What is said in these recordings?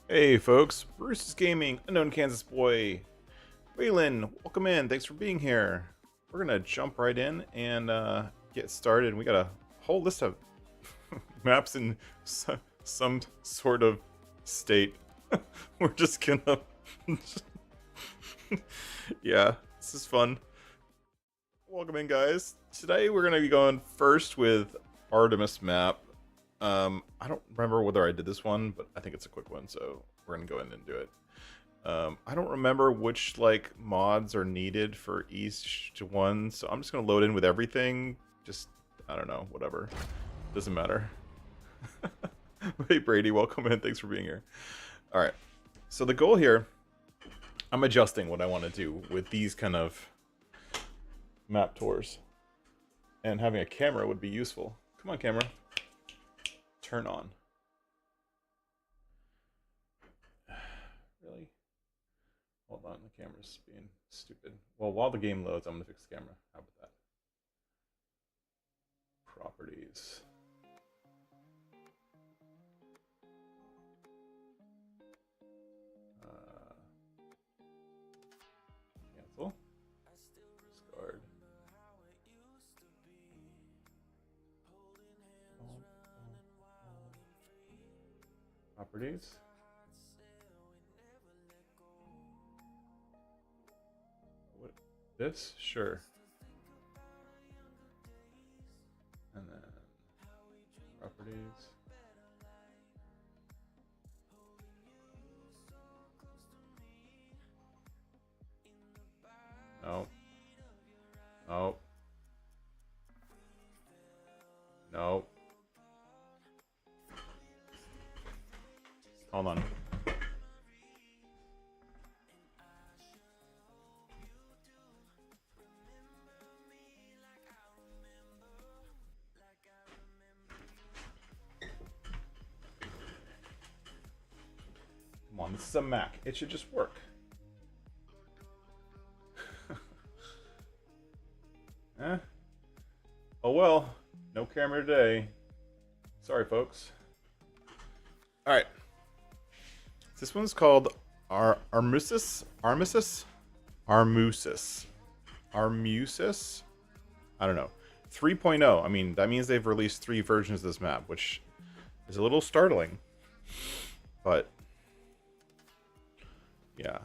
Hey folks, Bruce is Gaming, Unknown Kansas Boy, Waylon, welcome in, thanks for being here. We're gonna jump right in and get started. We got a whole list of maps in some sort of state. We're just gonna... yeah, this is fun. Welcome in, guys. Today we're gonna be going first with Artemis Map. I don't remember whether I did this one, but I think it's a quick one, so we're gonna go in and do it. I don't remember which like mods are needed for each one, so I'm just gonna load in with everything. Just, I don't know, whatever. Doesn't matter. Hey Brady, welcome in. Thanks for being here. All right. So the goal here, I'm adjusting what I want to do with these kind of map tours, and having a camera would be useful. Come on, camera. Turn on. Really? Hold on, the camera's being stupid. Well, while the game loads, I'm gonna fix the camera. How about that? Properties. Cancel. Discard. Properties. What? This? Sure. And then properties. No. No. No. Hold on. Come on, this is a Mac. It should just work. Eh? Oh well. No camera today. Sorry, folks. Alright. This one's called Armeus? I don't know. 3.0. I mean, that means they've released 3 versions of this map, which is a little startling. But yeah.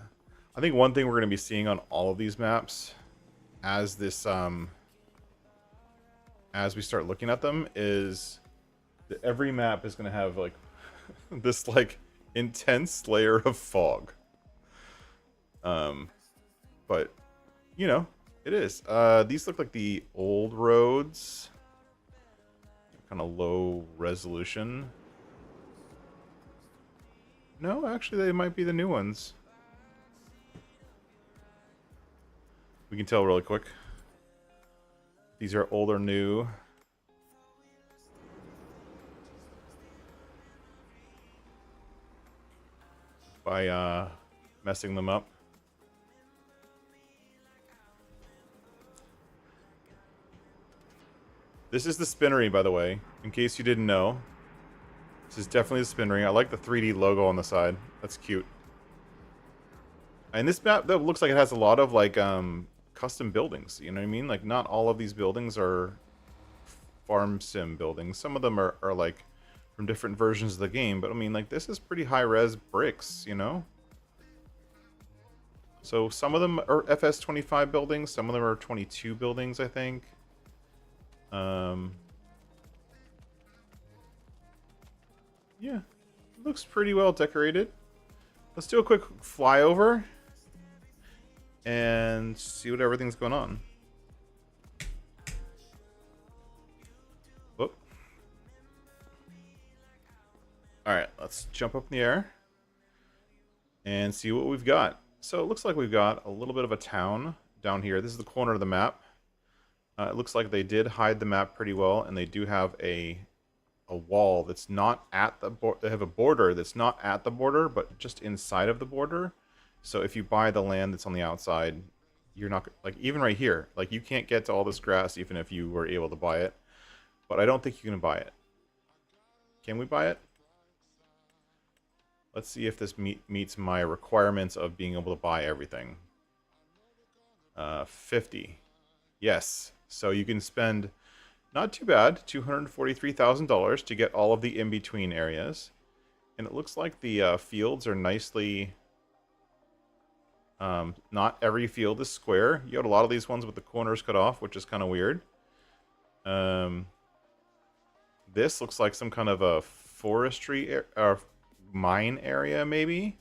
I think one thing we're going to be seeing on all of these maps as this as we start looking at them is that every map is going to have like this like intense layer of fog. But you know, it is. These look like the old roads. Kind of low resolution. No, actually they might be the new ones. We can tell really quick. These are old or new. By messing them up. This is the spinnery, by the way, in case you didn't know. This is definitely the spinnery. I like the 3D logo on the side. That's cute. And this map, that looks like it has a lot of like custom buildings. You know what I mean? Like not all of these buildings are farm sim buildings. Some of them are like from different versions of the game. But I mean, like this is pretty high res bricks, you know? So some of them are FS25 buildings. Some of them are 22 buildings, I think. Yeah, it looks pretty well decorated. Let's do a quick flyover and see what everything's going on. Whoop. Alright, let's jump up in the air and see what we've got. So it looks like we've got a little bit of a town down here. This is the corner of the map. It looks like they did hide the map pretty well, and they do have a wall that's not at the border. They have a border that's not at the border, but just inside of the border. So if you buy the land that's on the outside, you're not, like, even right here, like, you can't get to all this grass even if you were able to buy it. But I don't think you can buy it. Can we buy it? Let's see if this meets my requirements of being able to buy everything. 50. Yes. So you can spend, not too bad, $243,000 to get all of the in-between areas. And it looks like the fields are nicely... not every field is square. You got a lot of these ones with the corners cut off, which is kind of weird. This looks like some kind of a forestry mine area, maybe.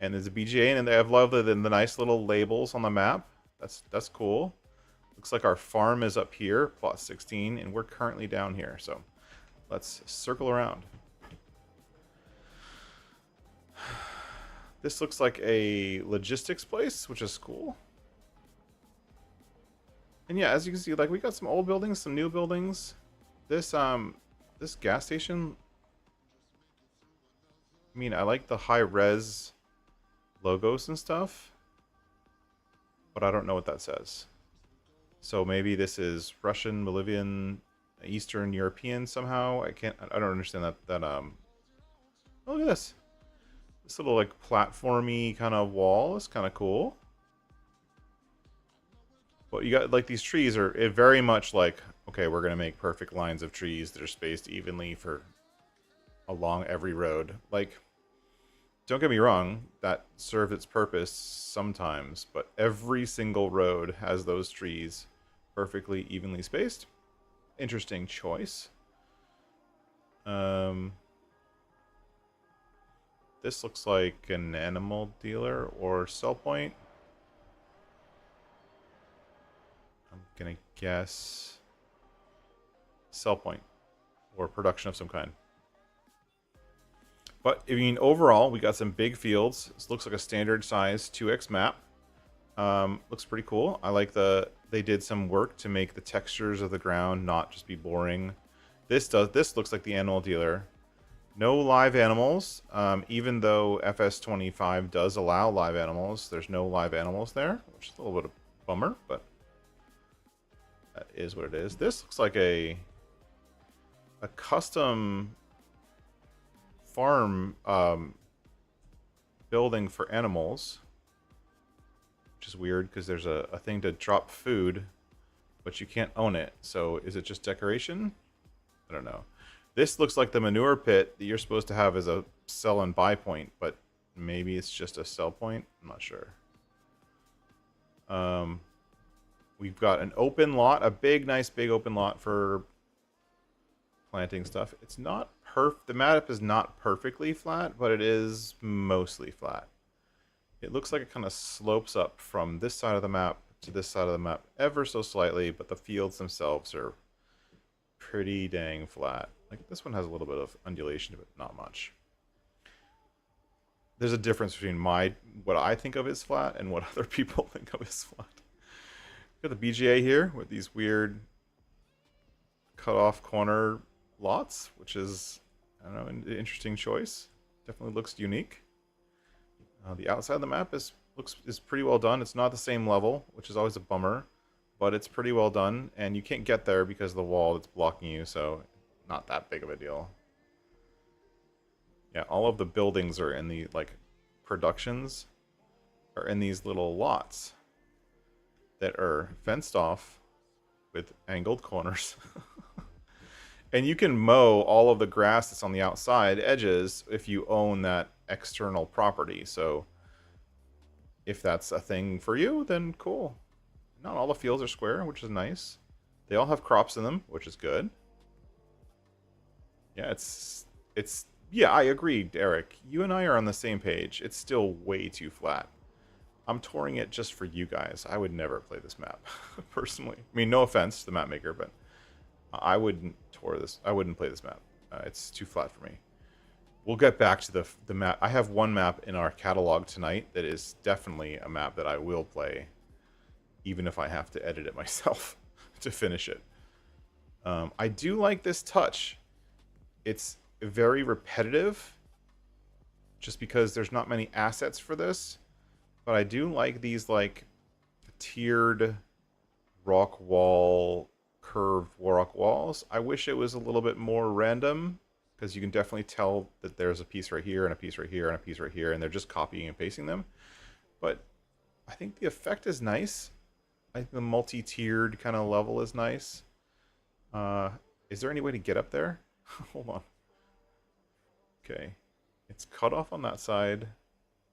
And there's a BGA, and they have the nice little labels on the map. That's cool. Looks like our farm is up here, plot 16, and we're currently down here. So let's circle around. This looks like a logistics place, which is cool. And yeah, as you can see, like we got some old buildings, some new buildings. This this gas station, I mean, I like the high res logos and stuff, but I don't know what that says. So maybe this is Russian, Bolivian, Eastern European somehow. I don't understand that oh, look at this. This little like platformy kind of wall is kind of cool. But you got like these trees are very much like, okay, we're gonna make perfect lines of trees that are spaced evenly for along every road. Like, don't get me wrong, that serves its purpose sometimes, but every single road has those trees perfectly evenly spaced. Interesting choice. This looks like an animal dealer or sell point. I'm gonna guess sell point or production of some kind. But I mean, overall, we got some big fields. This looks like a standard size 2x map. Looks pretty cool. I like they did some work to make the textures of the ground not just be boring. This looks like the animal dealer. No live animals, even though FS.25 does allow live animals. There's no live animals there, which is a little bit of a bummer, but that is what it is. This looks like a custom farm building for animals, which is weird because there's a thing to drop food, but you can't own it. So is it just decoration? I don't know. This looks like the manure pit that you're supposed to have as a sell and buy point, but maybe it's just a sell point. I'm not sure. We've got an open lot, a nice big open lot for planting stuff. It's not the map is not perfectly flat, but it is mostly flat. It looks like it kind of slopes up from this side of the map to this side of the map ever so slightly, but the fields themselves are pretty dang flat. Like this one has a little bit of undulation, but not much. There's a difference between what I think of as flat and what other people think of as flat. Got the BGA here with these weird cut off corner lots, which is, I don't know, an interesting choice. Definitely looks unique. The outside of the map is pretty well done. It's not the same level, which is always a bummer, but it's pretty well done, and you can't get there because of the wall that's blocking you, so not that big of a deal. Yeah, all of the buildings are in the, like, productions are in these little lots that are fenced off with angled corners. And you can mow all of the grass that's on the outside edges if you own that external property. So if that's a thing for you, then cool. Not all the fields are square, which is nice. They all have crops in them, which is good. Yeah, yeah, I agree, Eric. You and I are on the same page. It's still way too flat. I'm touring it just for you guys. I would never play this map, personally. I mean, no offense to the map maker, but I wouldn't tour this. I wouldn't play this map. It's too flat for me. We'll get back to the map. I have one map in our catalog tonight that is definitely a map that I will play, even if I have to edit it myself to finish it. I do like this touch. It's very repetitive, just because there's not many assets for this. But I do like these like tiered curved rock walls. I wish it was a little bit more random because you can definitely tell that there's a piece right here and a piece right here and a piece right here, and they're just copying and pasting them. But I think the effect is nice. I think the multi-tiered kind of level is nice. Is there any way to get up there? Hold on. Okay. It's cut off on that side.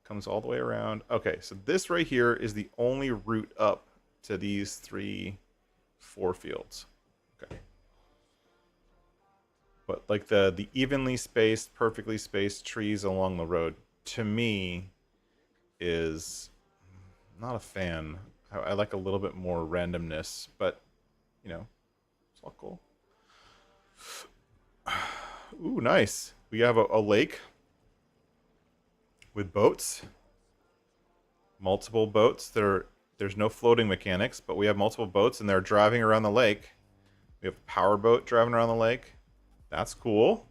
Comes all the way around. Okay, so this right here is the only route up to these 4 fields. Okay. But like the evenly spaced, perfectly spaced trees along the road, to me, is not a fan. I like a little bit more randomness, but you know, it's all cool. Ooh, nice. We have a lake with boats. Multiple boats. There's no floating mechanics, but we have multiple boats and they're driving around the lake. We have a power boat driving around the lake. That's cool.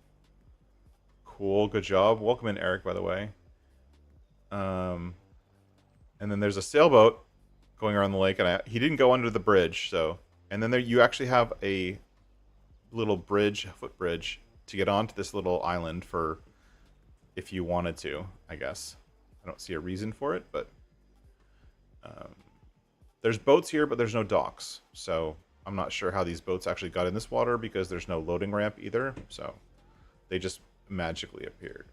Cool, good job. Welcome in, Eric, by the way. And then there's a sailboat going around the lake, and he didn't go under the bridge, so. And then there you actually have a little bridge, footbridge, to get onto this little island for if you wanted to, I guess. I don't see a reason for it, but there's boats here, but there's no docks. So I'm not sure how these boats actually got in this water because there's no loading ramp either. So they just magically appeared.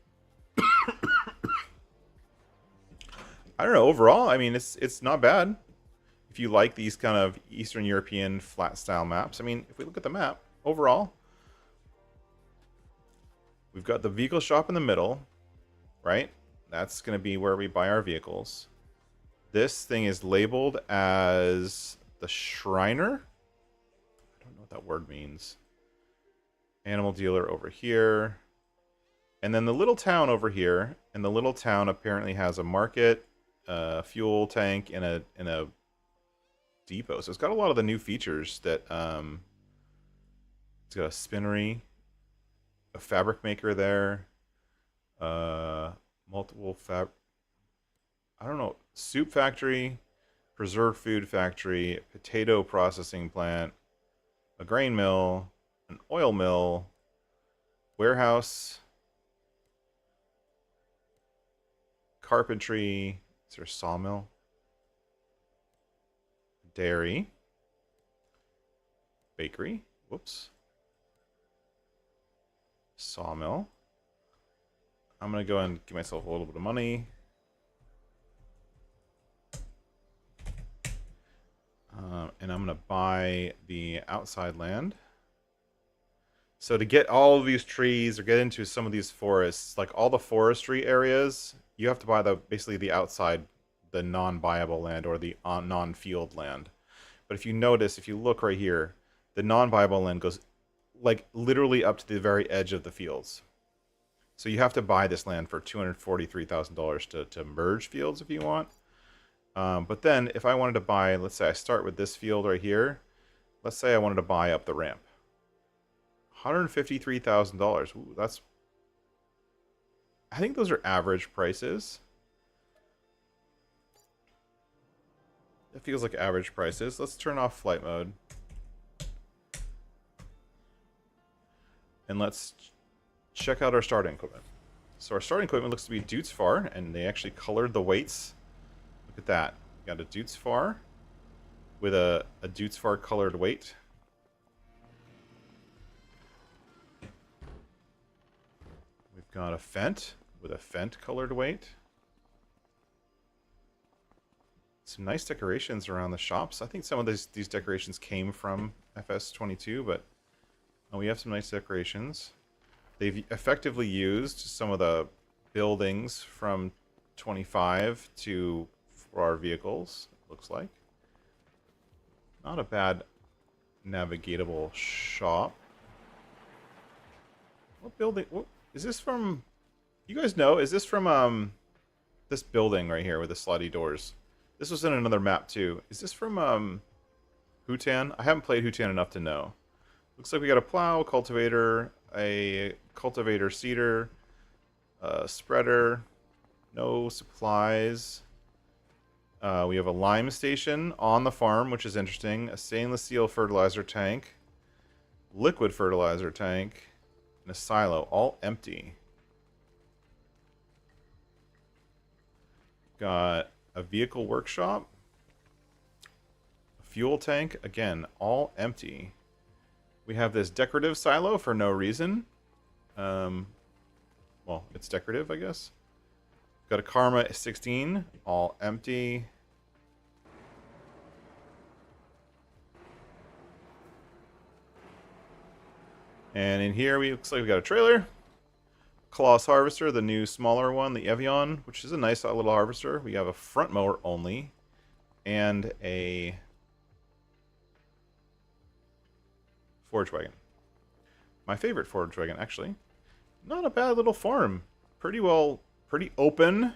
I don't know. Overall, I mean, it's not bad. If you like these kind of Eastern European flat style maps, I mean, if we look at the map overall, we've got the vehicle shop in the middle, right? That's going to be where we buy our vehicles. This thing is labeled as the Shriner. I don't know what that word means. Animal dealer over here. And then the little town over here. And the little town apparently has a market, a fuel tank, and a depot. So it's got a lot of the new features that it's got a spinnery, a fabric maker there, multiple I don't know, soup factory, preserved food factory, potato processing plant, a grain mill, an oil mill, warehouse, carpentry. Is there a sawmill? Dairy, bakery, whoops, sawmill. I'm gonna go and give myself a little bit of money. And I'm gonna buy the outside land. So to get all of these trees or get into some of these forests, like all the forestry areas, you have to buy basically the outside, the non-buyable land or the non-field land. But if you notice, if you look right here, the non-buyable land goes like literally up to the very edge of the fields. So you have to buy this land for $243,000 to merge fields if you want. But then if I wanted to buy, let's say I start with this field right here. Let's say I wanted to buy up the ramp. $153,000. Ooh, that's... I think those are average prices. It feels like average prices. Let's turn off flight mode. And let's check out our starting equipment. So our starting equipment looks to be Deutz Fahr, and they actually colored the weights. Look at that. We got a Deutz Fahr with a Deutz Fahr colored weight. We've got a Fendt with a Fendt colored weight. Some nice decorations around the shops. I think some of these decorations came from FS22, but we have some nice decorations. They've effectively used some of the buildings from 25 for our vehicles, it looks like. Not a bad navigatable shop. What building? What, is this from? You guys know? Is this from this building right here with the slidey doors? This was in another map too. Is this from Hutan? I haven't played Hutan enough to know. Looks like we got a plow, cultivator, a cultivator seeder, a spreader, no supplies. We have a lime station on the farm, which is interesting. A stainless steel fertilizer tank, liquid fertilizer tank, and a silo, all empty. Got a vehicle workshop, a fuel tank, again, all empty. We have this decorative silo for no reason. Well, it's decorative, I guess. Got a Karma 16, all empty. And in here, looks like we got a trailer. Colossus Harvester, the new smaller one, the Evian, which is a nice little harvester. We have a front mower only, and a forage wagon. My favorite forage wagon, actually. Not a bad little farm. Pretty open.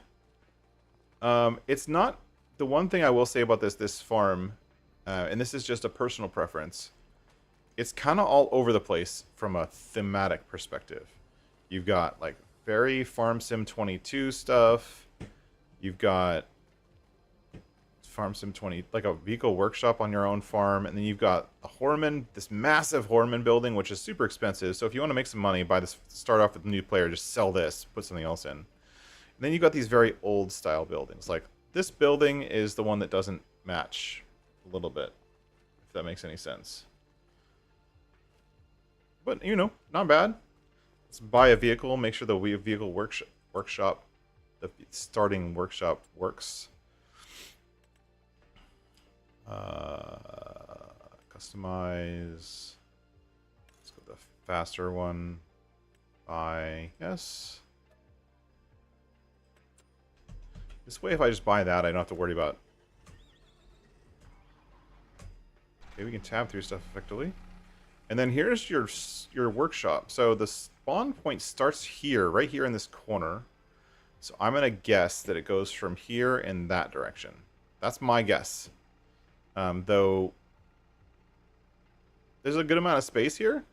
It's not the one thing I will say about this farm, and this is just a personal preference. It's kind of all over the place from a thematic perspective. You've got like very Farm Sim 22 stuff. You've got Farm Sim 20, like a vehicle workshop on your own farm, and then you've got a Horman, this massive Horman building, which is super expensive. So if you want to make some money, buy this, start off with a new player, just sell this, put something else in. And then you've got these very old style buildings. Like this building is the one that doesn't match a little bit, if that makes any sense. But you know, not bad. Let's buy a vehicle, make sure the vehicle workshop, the starting workshop works. Customize. Let's go with the faster one. Buy. Yes. This way, if I just buy that, I don't have to worry about. Okay, we can tab through stuff effectively. And then here's your workshop. So the spawn point starts here, right here in this corner. So I'm gonna guess that it goes from here in that direction. That's my guess. Though there's a good amount of space here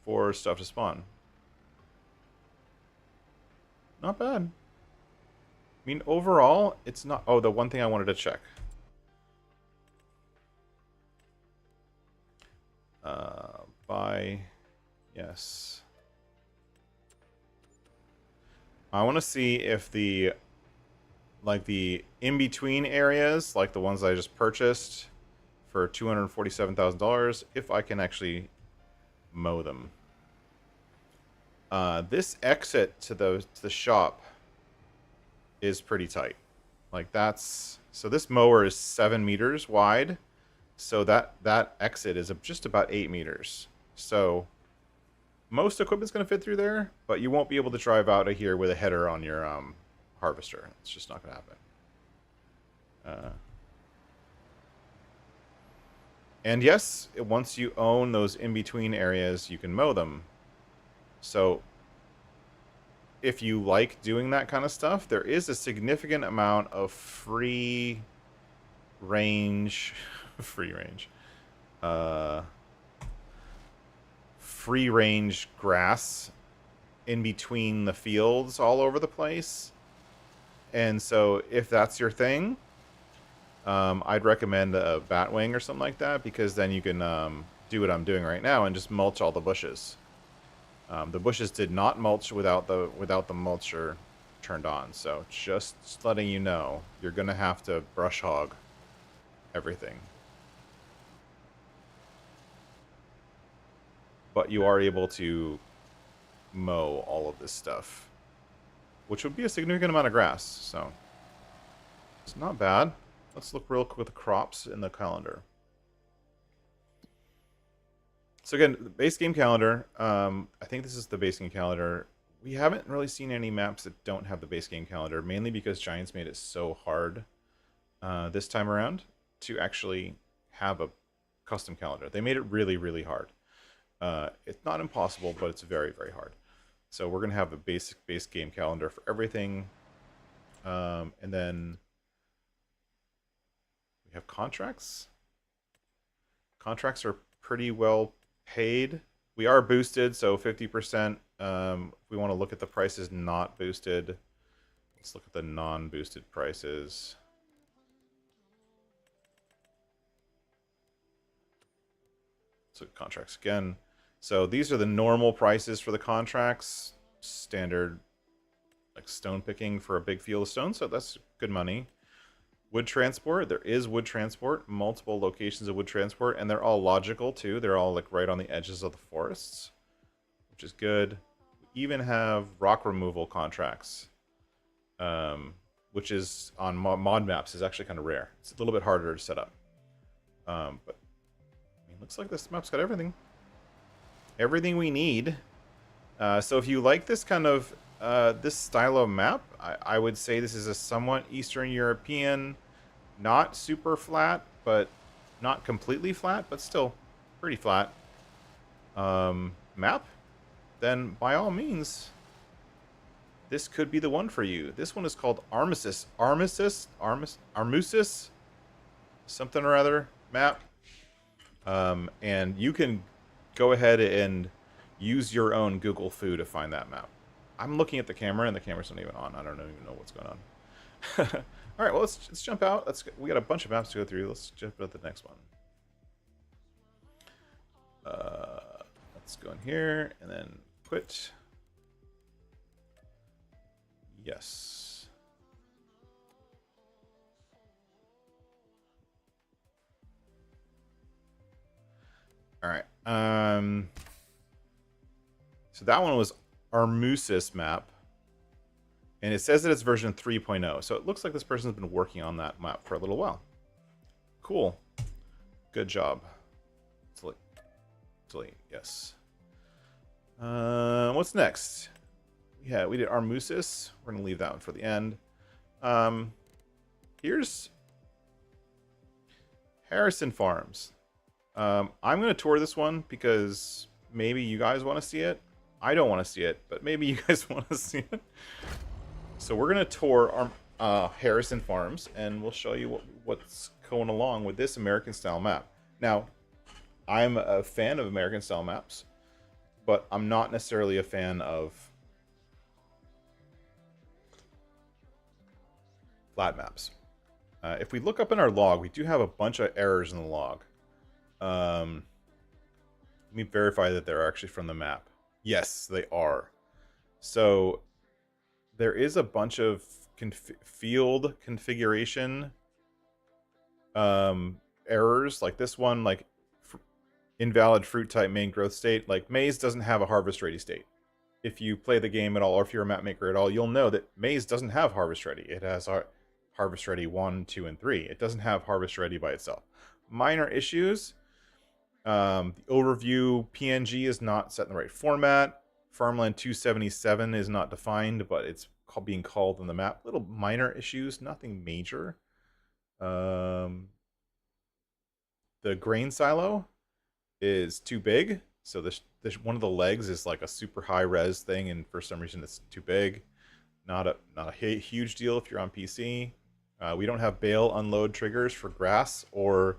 for stuff to spawn. Not bad. I mean, overall, it's not... Oh, the one thing I wanted to check. Buy... Yes. I want to see if the... like the in-between areas, like the ones I just purchased for $247,000, if I can actually mow them. This exit to the shop is pretty tight. Like that's... So this mower is 7 meters wide. So that exit is just about 8 meters. So most equipment's going to fit through there, but you won't be able to drive out of here with a header on your harvester. It's just not going to happen. And yes, once you own those in-between areas, you can mow them. So if you like doing that kind of stuff, there is a significant amount of free range grass in between the fields all over the place. And so if that's your thing, I'd recommend a batwing or something like that, because then you can do what I'm doing right now and just mulch all the bushes. The bushes did not mulch without the mulcher turned on, so just letting you know, you're gonna have to brush hog everything. But you are able to mow all of this stuff, which would be a significant amount of grass, so it's not bad. Let's look real quick at the crops in the calendar. So again, the base game calendar, I think this is the base game calendar. We haven't really seen any maps that don't have the base game calendar, mainly because Giants made it so hard this time around to actually have a custom calendar. They made it really, really hard. It's not impossible, but it's very, very hard. So we're going to have a basic base game calendar for everything. And then we have contracts. Contracts are pretty well paid. We are boosted, so 50%. If we want to look at the prices not boosted, let's look at the non-boosted prices. So contracts again. So these are the normal prices for the contracts. Standard, like stone picking for a big field of stone, so that's good money. Wood transport, there is wood transport, multiple locations of wood transport, and they're all logical too. They're all like right on the edges of the forests, which is good. We even have rock removal contracts, which is on mod maps is actually kind of rare. It's a little bit harder to set up. But I mean, looks like this map's got everything. Everything we need. So if you like this kind of this style of map, I would say this is a somewhat Eastern European, not super flat, but not completely flat, but still pretty flat map. Then by all means, this could be the one for you. This one is called Armeus something or other map. And you can go ahead and use your own Google Foo to find that map. I'm looking at the camera and the camera's not even on. I don't even know what's going on. All right, well, let's jump out. We got a bunch of maps to go through. Let's jump out the next one. Let's go in here and then quit. Yes. All right. So that one was Armeus Map. And it says that it's version 3.0. So it looks like this person's been working on that map for a little while. Cool. Good job. Delete. Yes. What's next? Yeah, we did Armeus. We're going to leave that one for the end. Here's Harrison Farms. I'm going to tour this one because maybe you guys want to see it. I don't want to see it, but maybe you guys want to see it. So we're going to tour our Harrison Farms, and we'll show you what's going along with this American-style map. Now, I'm a fan of American-style maps, but I'm not necessarily a fan of flat maps. If we look up in our log, we do have a bunch of errors in the log. Let me verify that they're actually from the map. Yes, they are. So there is a bunch of field configuration errors, like this one, like invalid fruit type main growth state. Like maize doesn't have a harvest ready state. If you play the game at all, or if you're a map maker at all, you'll know that maize doesn't have harvest ready. It has harvest ready 1, 2, and 3. It doesn't have harvest ready by itself. Minor issues. The overview PNG is not set in the right format. Farmland 277 is not defined, but it's being called in the map. Little minor issues, nothing major. The grain silo is too big, so this one of the legs is like a super high res thing, and for some reason it's too big. Not a huge deal if you're on PC. We don't have bale unload triggers for grass or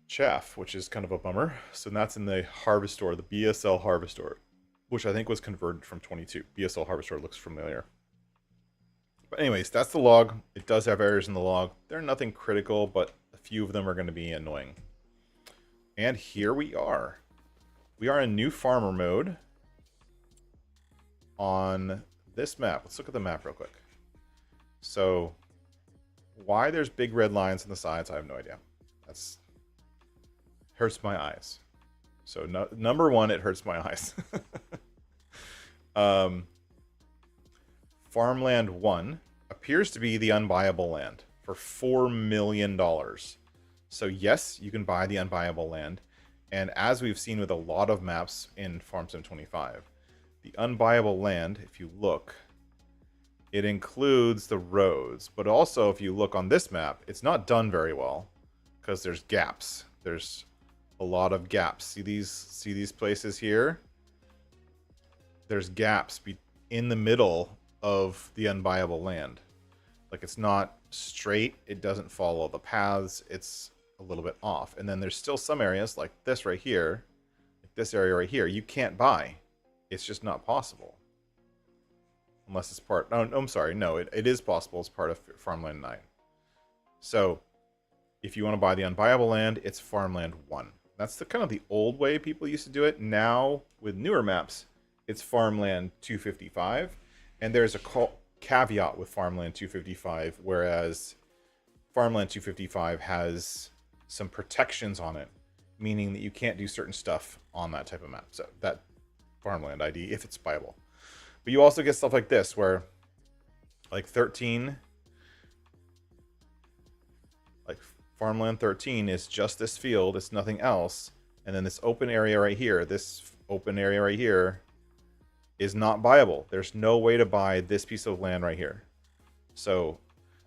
chaff, which is kind of a bummer. So that's in the Harvestor, the BSL Harvestor, which I think was converted from 22. BSL Harvestor looks familiar. But anyways, that's the log. It does have errors in the log. They're nothing critical, but a few of them are going to be annoying. And here we are. We are in new farmer mode on this map. Let's look at the map real quick. So why there's big red lines on the sides, I have no idea. That's hurts my eyes. So number one, it hurts my eyes. Farmland 1 appears to be the unbuyable land for $4 million. So yes, you can buy the unbuyable land. And as we've seen with a lot of maps in Farm Sim 25, the unbuyable land, if you look, it includes the roads. But also, if you look on this map, it's not done very well because there's gaps. There's a lot of gaps. See these places here? There's gaps in the middle of the unbuyable land. Like it's not straight. It doesn't follow the paths. It's a little bit off. And then there's still some areas like this right here, like this area right here, you can't buy. It's just not possible. Unless it's part... Oh, I'm sorry. No, it is possible. It's part of Farmland 9. So if you want to buy the unbuyable land, it's Farmland 1. That's the kind of the old way people used to do it. Now, with newer maps, it's farmland 255. And there's a caveat with farmland 255, whereas farmland 255 has some protections on it, meaning that you can't do certain stuff on that type of map. So that farmland ID, if it's buyable. But you also get stuff like this, where like 13, like farmland 13 is just this field, it's nothing else. And then this open area right here, is not buyable. There's no way to buy this piece of land right here. So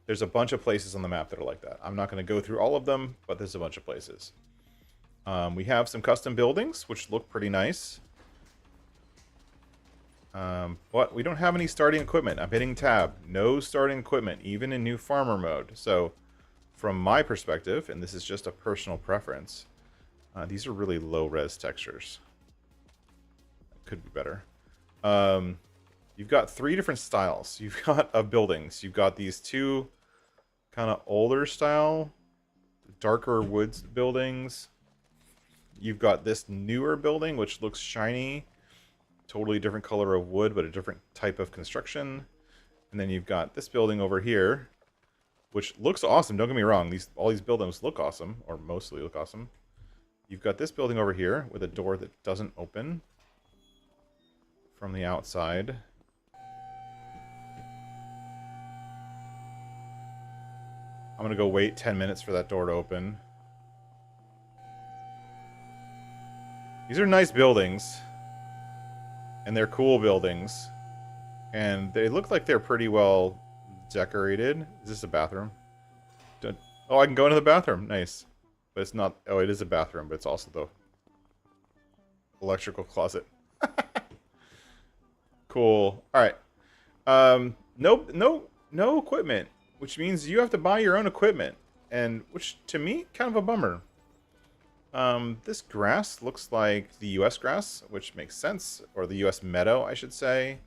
there's a bunch of places on the map that are like that. I'm not going to go through all of them, but there's a bunch of places. We have some custom buildings, which look pretty nice. But we don't have any starting equipment. I'm hitting tab. No starting equipment, even in new farmer mode. So from my perspective, and this is just a personal preference, these are really low-res textures. Could be better. You've got 3 different styles. You've got buildings. You've got these 2 kind of older style, darker woods buildings. You've got this newer building, which looks shiny. Totally different color of wood, but a different type of construction. And then you've got this building over here, which looks awesome. Don't get me wrong. All these buildings look awesome, or mostly look awesome. You've got this building over here with a door that doesn't open from the outside. I'm going to go wait 10 minutes for that door to open. These are nice buildings. And they're cool buildings. And they look like they're pretty well decorated. Is this a bathroom? Oh, I can go into the bathroom. Nice. But it's not... Oh, it is a bathroom, but it's also the electrical closet. Cool. Alright. No equipment. Which means you have to buy your own equipment. And, which, to me, kind of a bummer. This grass looks like the US grass, which makes sense. Or the US meadow, I should say.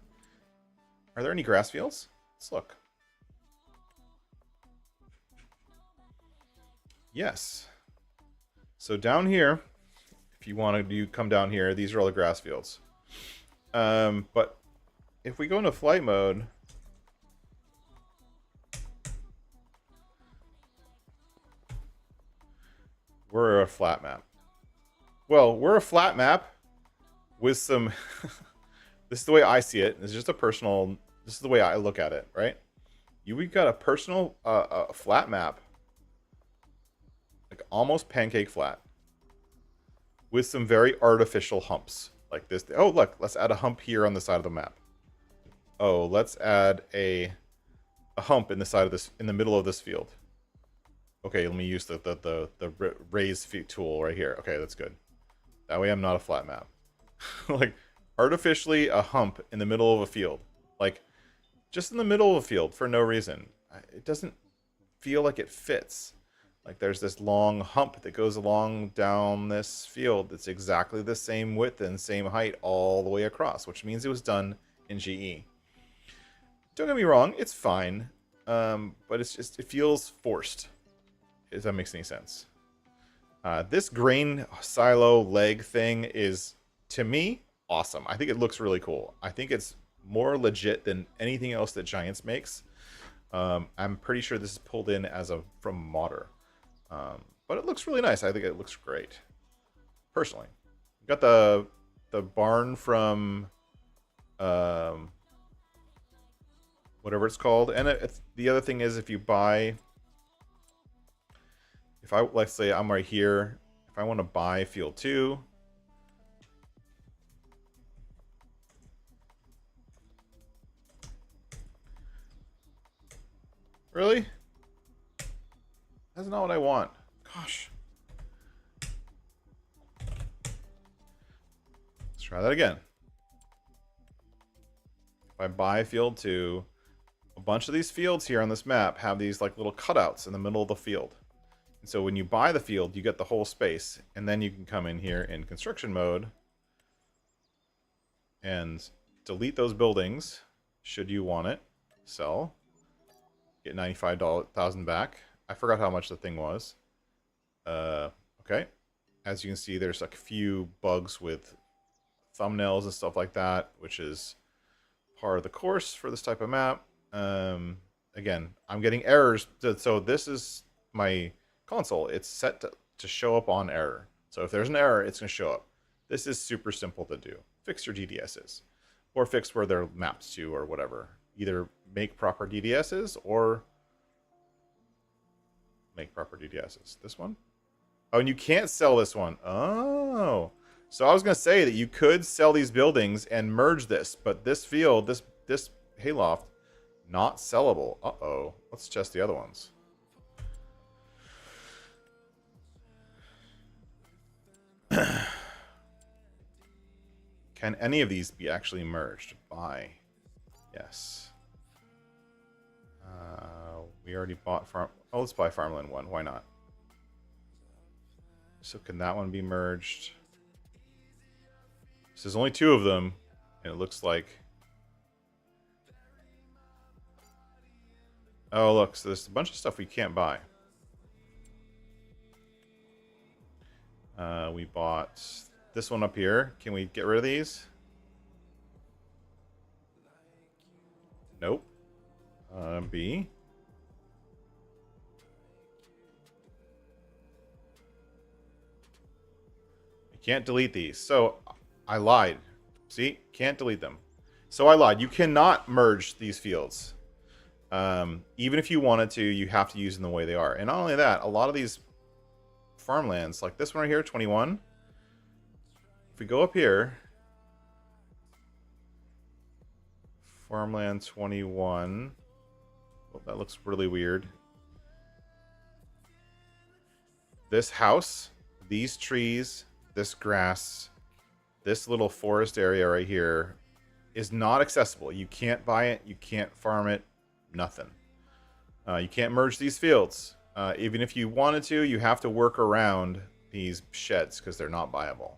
Are there any grass fields? Let's look. Yes. So down here, if you want to come down here, these are all the grass fields. But if we go into flight mode... We're a flat map. Well, we're a flat map with some... This is the way I see it. It's just a personal... This is the way I look at it, right? We've got a personal flat map. Like almost pancake flat. With some very artificial humps. Like this. Oh, look. Let's add a hump here on the side of the map. Oh, let's add a hump in the side of this... In the middle of this field. Okay, let me use the raise feet tool right here. Okay, that's good. That way I'm not a flat map. Like, artificially a hump in the middle of a field. Like, just in the middle of a field for no reason. It doesn't feel like it fits. Like, there's this long hump that goes along down this field that's exactly the same width and same height all the way across, which means it was done in GE. Don't get me wrong, it's fine. But it's just, it feels forced. If that makes any sense. This grain silo leg thing is, to me, awesome. I think it looks really cool. I think it's more legit than anything else that Giants makes. I'm pretty sure this is pulled in from Modder. But it looks really nice. I think it looks great. Personally. Got the barn from whatever it's called. And the other thing is, if you buy... If I, let's say I'm right here, if I want to buy field 2, really? That's not what I want. Gosh. Let's try that again. If I buy field 2, a bunch of these fields here on this map have these like little cutouts in the middle of the field. So when you buy the field, you get the whole space, and then you can come in here in construction mode and delete those buildings, should you want it. Sell. Get 95,000 back. I forgot how much the thing was. Okay. as you can see, there's like a few bugs with thumbnails and stuff like that, which is part of the course for this type of map. Again, I'm getting errors. So this is my console. It's set to show up on error. So if there's an error, it's going to show up. This is super simple to do. Fix your DDSs. Or fix where they're mapped to or whatever. Either make proper DDSs or make proper DDSs. This one? Oh, and you can't sell this one. Oh. So I was going to say that you could sell these buildings and merge this, but this field, this hayloft, not sellable. Uh-oh. Let's test the other ones. Can any of these be actually merged? Buy. Yes. We already bought farm. Oh, let's buy Farmland 1. Why not? So can that one be merged? So there's only 2 of them, and it looks like... Oh, look, so there's a bunch of stuff we can't buy. We bought this one up here. Can we get rid of these? Nope. B. You can't delete these. So I lied. See? Can't delete them. So I lied. You cannot merge these fields. Even if you wanted to, you have to use them the way they are. And not only that, a lot of these farmlands, like this one right here, 21. If we go up here, farmland 21. Oh, that looks really weird. This house, these trees, this grass, this little forest area right here is not accessible. You can't buy it. You can't farm it. Nothing. You can't merge these fields. Even if you wanted to, you have to work around these sheds because they're not viable.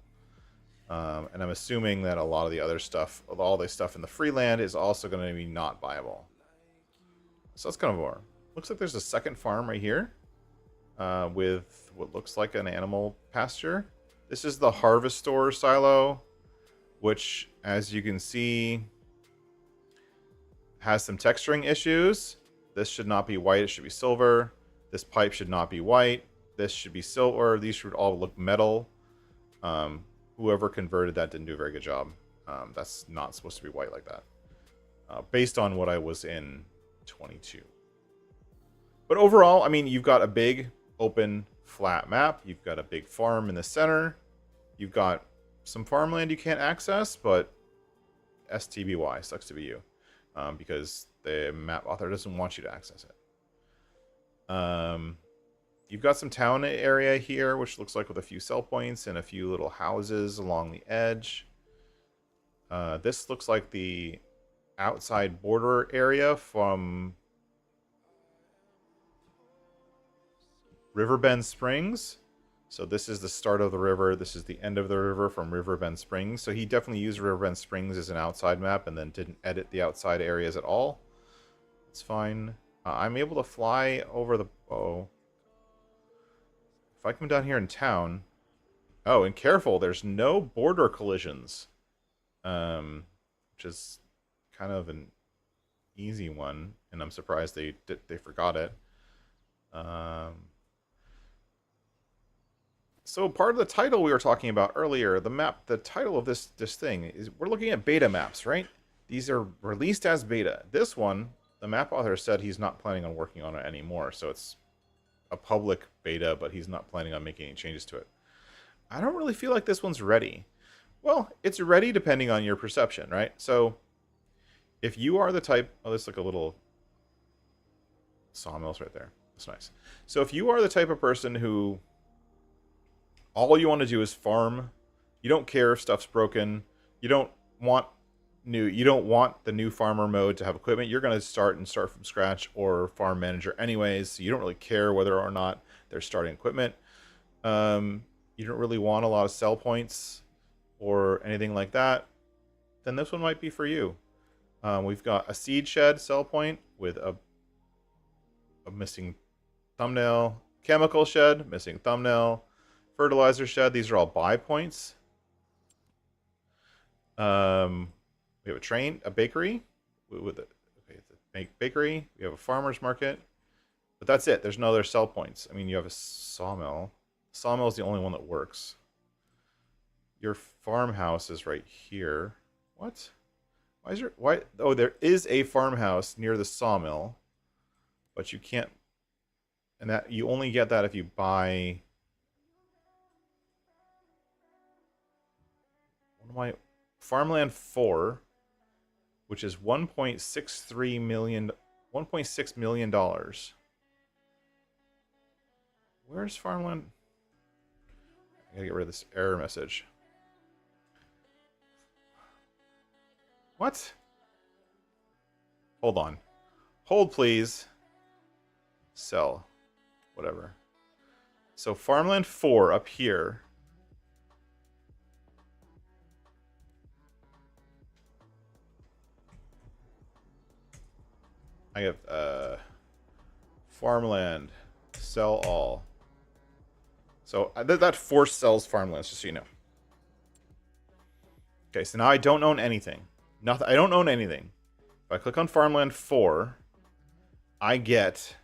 And I'm assuming that a lot of the other stuff, all the stuff in the free land, is also going to be not viable. So that's kind of more. Looks like there's a second farm right here with what looks like an animal pasture. This is the harvest store silo, which, as you can see, has some texturing issues. This should not be white, it should be silver. This pipe should not be white. This should be silver. These should all look metal. Whoever converted that didn't do a very good job. That's not supposed to be white like that. Based on what I was in 22. But overall, I mean, you've got a big, open, flat map. You've got a big farm in the center. You've got some farmland you can't access, but STBY, sucks to be you. Because the map author doesn't want you to access it. You've got some town area here, which looks like with a few sell points and a few little houses along the edge. This looks like the outside border area from Riverbend Springs. So this is the start of the river. This is the end of the river from Riverbend Springs. So he definitely used Riverbend Springs as an outside map and then didn't edit the outside areas at all. It's fine. I'm able to fly over the... Oh. If I come down here in town... Oh, and careful, there's no border collisions. Which is kind of an easy one. And I'm surprised they forgot it. So part of the title we were talking about earlier, the map, the title of this thing is, we're looking at beta maps, right? These are released as beta. This one, the map author said he's not planning on working on it anymore, so it's a public beta, but he's not planning on making any changes to it. I don't really feel like this one's ready. Well, it's ready depending on your perception, right? So if you are the type... Oh, there's like a little sawmills right there. That's nice. So if you are the type of person who... all you want to do is farm. You don't care if stuff's broken. You don't want the new farmer mode to have equipment. You're going to start from scratch or farm manager anyways. So you don't really care whether or not they're starting equipment. You don't really want a lot of sell points or anything like that. Then this one might be for you. We've got a seed shed sell point with a missing thumbnail. Chemical shed, missing thumbnail. fertilizer shed. These are all buy points. We have a bakery with a bakery. We have a farmer's market, but that's it. There's no other sell points. I mean, you have a sawmill. Sawmill is the only one that works. Your farmhouse is right here. What? Why is there? Why? Oh, there is a farmhouse near the sawmill, but you can't. And that you only get that if you buy. What am I? Farmland 4, which is $1.63 million, $1.6 million. Where's farmland? I gotta get rid of this error message. What? Hold on. Hold, please. Sell. Whatever. So farmland 4 up here. I have farmland, sell all. So that force sells farmlands, just so you know. Okay, so now I don't own anything. Nothing. I don't own anything. If I click on farmland 4, I get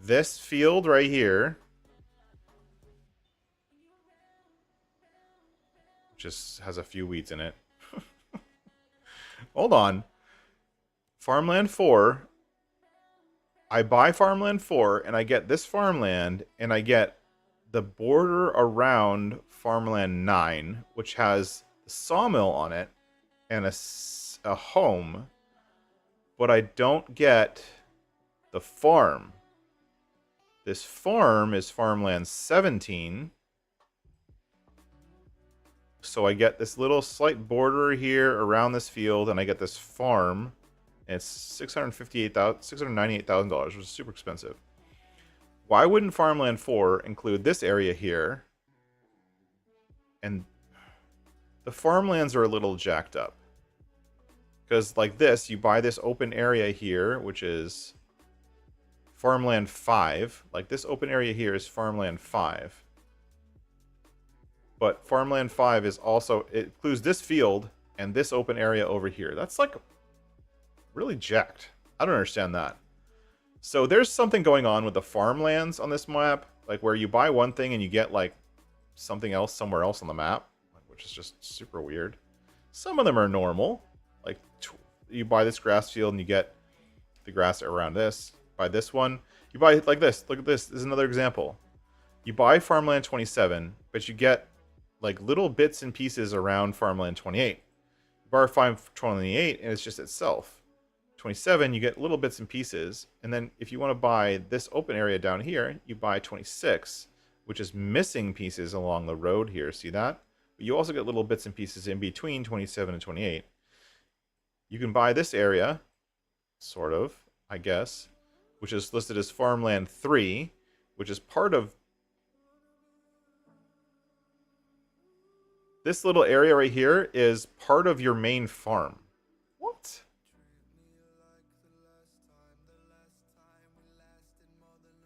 this field right here, which just has a few weeds in it. Hold on. Farmland 4. I buy farmland 4, and I get this farmland, and I get the border around farmland 9, which has the sawmill on it, and a home, but I don't get the farm. This farm is farmland 17. So I get this little slight border here around this field, and I get this farm. And it's $698,000, which is super expensive. Why wouldn't farmland 4 include this area here? And the farmlands are a little jacked up. Because like this, you buy this open area here, which is farmland 5. Like this open area here is farmland 5. But farmland 5 is also, it includes this field and this open area over here. That's like really jacked. I don't understand that. So there's something going on with the farmlands on this map, like where you buy one thing and you get like something else somewhere else on the map, which is just super weird. Some of them are normal, like you buy this grass field and you get the grass around this. Buy this one, you buy like this. Look at this. This is another example. You buy farmland 27, but you get like little bits and pieces around farmland 28. You buy farm 28 and it's just itself. 27, you get little bits and pieces, and then if you want to buy this open area down here, you buy 26, which is missing pieces along the road here. See that? But you also get little bits and pieces in between 27 and 28. You can buy this area, sort of, I guess, which is listed as farmland 3, which is part of this little area right here is part of your main farm. What?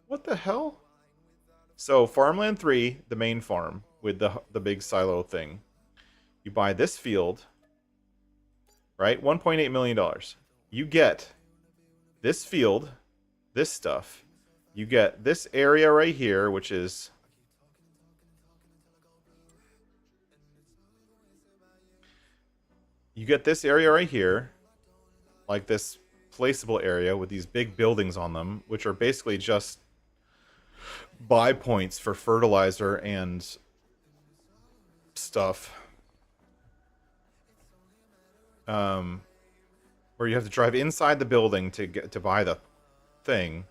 What the hell? So farmland 3, the main farm with the big silo thing. You buy this field, right? $1.8 million. You get this field, this stuff. You get this area right here, which is you get this area right here, like this placeable area with these big buildings on them, which are basically just buy points for fertilizer and stuff. Where you have to drive inside the building to get to buy the thing.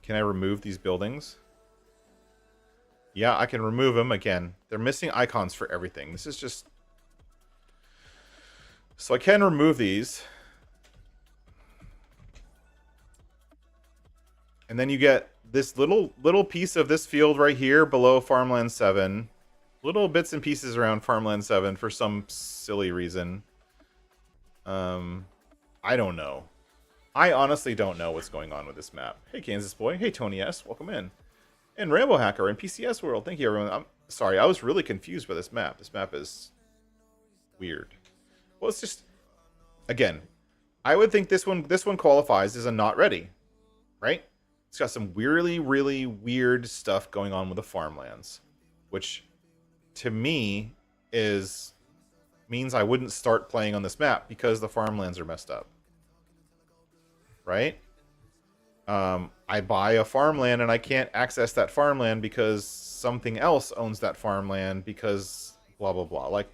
Can I remove these buildings? Yeah, I can remove them again. They're missing icons for everything. This is just... So I can remove these. And then you get this little piece of this field right here below farmland 7. Little bits and pieces around farmland 7 for some silly reason. I don't know. I honestly don't know what's going on with this map. Hey, Kansas boy. Hey, Tony S. Welcome in. And Rambo Hacker in PCS World. Thank you, everyone. I'm sorry, I was really confused by this map. This map is weird. Well, it's just, again, I would think this one qualifies as a not ready, right? It's got some really, really weird stuff going on with the farmlands, which to me means I wouldn't start playing on this map because the farmlands are messed up, right? I buy a farmland and I can't access that farmland because something else owns that farmland because blah blah blah. Like,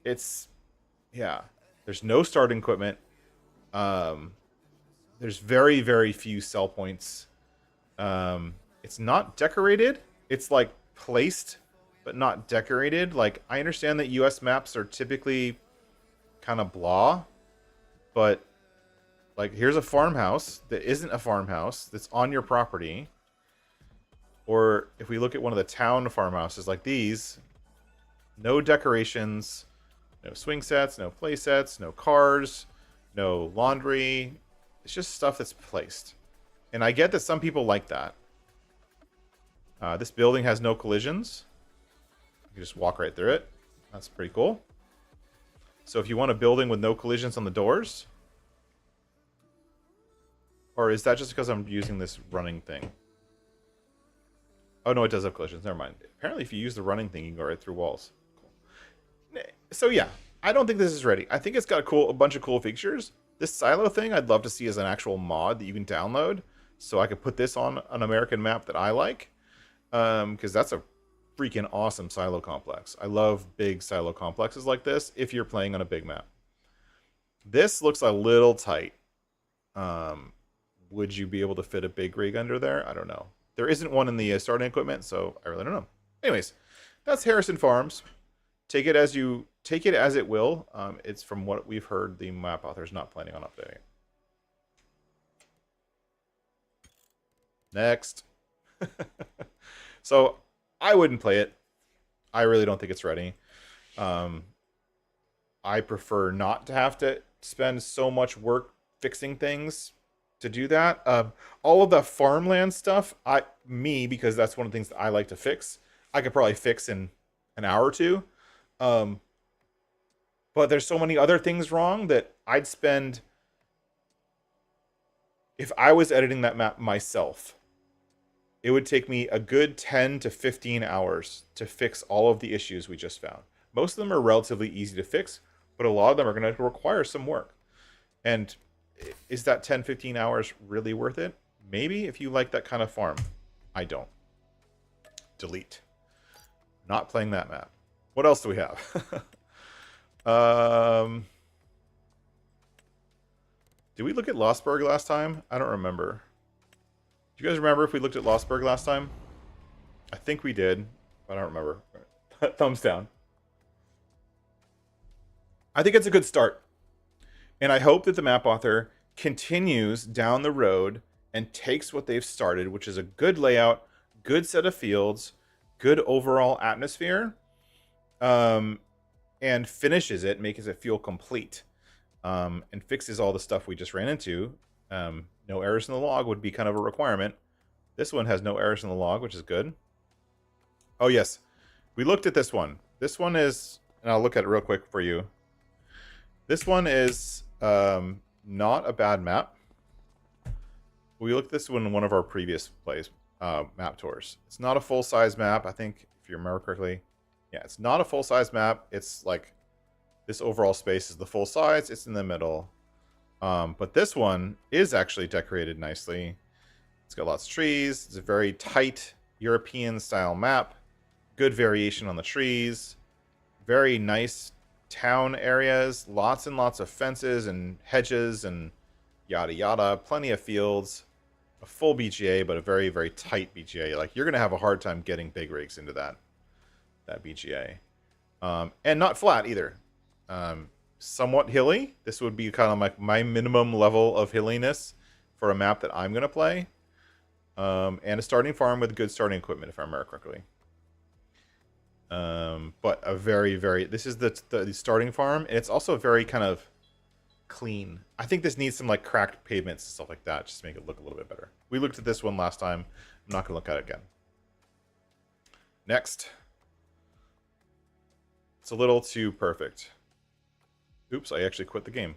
it's, yeah. There's no starting equipment. There's very, very few sell points. It's not decorated. It's like placed, but not decorated. Like, I understand that US maps are typically kind of blah, but like, here's a farmhouse that isn't a farmhouse that's on your property. Or if we look at one of the town farmhouses like these, no decorations, no swing sets, no play sets, no cars, no laundry. It's just stuff that's placed. And I get that some people like that. This building has no collisions. You can just walk right through it. That's pretty cool. So if you want a building with no collisions on the doors... Or is that just because I'm using this running thing? Oh, no, it does have collisions. Never mind. Apparently, if you use the running thing, you can go right through walls. Cool. So, yeah. I don't think this is ready. I think it's got a bunch of cool features. This silo thing, I'd love to see as an actual mod that you can download. So I could put this on an American map that I like. Because that's a freaking awesome silo complex. I love big silo complexes like this if you're playing on a big map. This looks a little tight. Would you be able to fit a big rig under there? I don't know. There isn't one in the starting equipment, so I really don't know. Anyways, that's Harrison Farms. Take it as it will. It's from what we've heard, the map author's not planning on updating it. Next. So I wouldn't play it. I really don't think it's ready. I prefer not to have to spend so much work fixing things to do that. All of the farmland stuff, because that's one of the things that I like to fix, I could probably fix in an hour or two. But there's so many other things wrong that I'd spend, if I was editing that map myself, it would take me a good 10 to 15 hours to fix all of the issues we just found. Most of them are relatively easy to fix, but a lot of them are going to require some work. And is that 10, 15 hours really worth it? Maybe if you like that kind of farm. I don't. Delete. Not playing that map. What else do we have? Did we look at Lost Berg last time? I don't remember. Do you guys remember if we looked at Lost Berg last time? I think we did, but I don't remember. Thumbs down. I think it's a good start. And I hope that the map author continues down the road and takes what they've started, which is a good layout, good set of fields, good overall atmosphere, and finishes it, makes it feel complete, and fixes all the stuff we just ran into. No errors in the log would be kind of a requirement. This one has no errors in the log, which is good. Oh, yes. We looked at this one. This one is, and I'll look at it real quick for you. This one is not a bad map. We looked at this one in one of our previous plays, map tours. It's not a full-size map, I think, if you remember correctly. Yeah, it's not a full-size map. It's like this overall space is the full size. It's in the middle. But this one is actually decorated nicely. It's got lots of trees. It's a very tight European-style map. Good variation on the trees. Very nice town areas, lots and lots of fences and hedges and yada yada, plenty of fields, a full BGA, but a very, very tight BGA. Like, you're gonna have a hard time getting big rigs into that BGA. And not flat either. Somewhat hilly. This would be kind of like my minimum level of hilliness for a map that I'm gonna play. And a starting farm with good starting equipment, if I remember correctly. But a very, very, this is the starting farm, and it's also very kind of clean. I think this needs some like cracked pavements and stuff like that, just to make it look a little bit better. We looked at this one last time. I'm not gonna look at it again. Next. It's a little too perfect. Oops, I actually quit the game.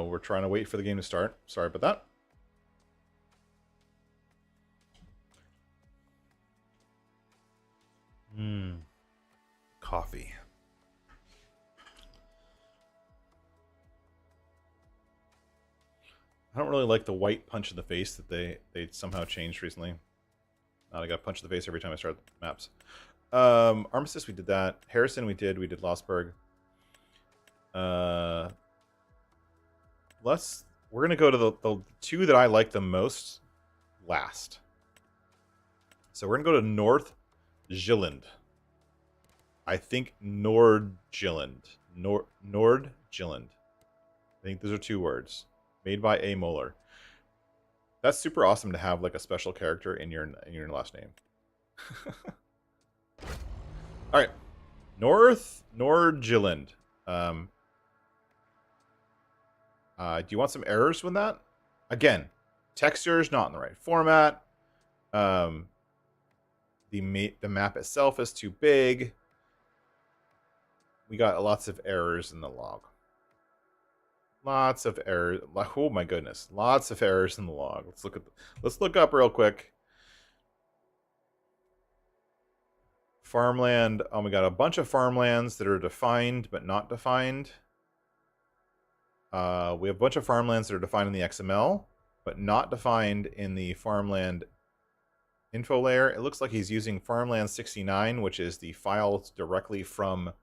We're trying to wait for the game to start. Sorry about that. Coffee. I don't really like the white punch in the face that they somehow changed recently. Now I got punched in the face every time I start maps. Armistice, we did that. Harrison, we did Lostberg. We're gonna go to the two that I like the most last. So we're gonna go to North Jylland. I think Nord-Jylland. Nord-Jylland. I think those are two words. Made by A. Moeller. That's super awesome to have like a special character in your last name. All right, Nord-Jylland. Do you want some errors with that? Again, textures not in the right format. The map itself is too big. We got lots of errors in the log. Lots of errors. Oh my goodness, lots of errors in the log. Let's look up real quick. Farmland. Oh, we got a bunch of farmlands that are defined but not defined. We have a bunch of farmlands that are defined in the XML but not defined in the farmland info layer. It looks like he's using farmland 69, which is the file directly from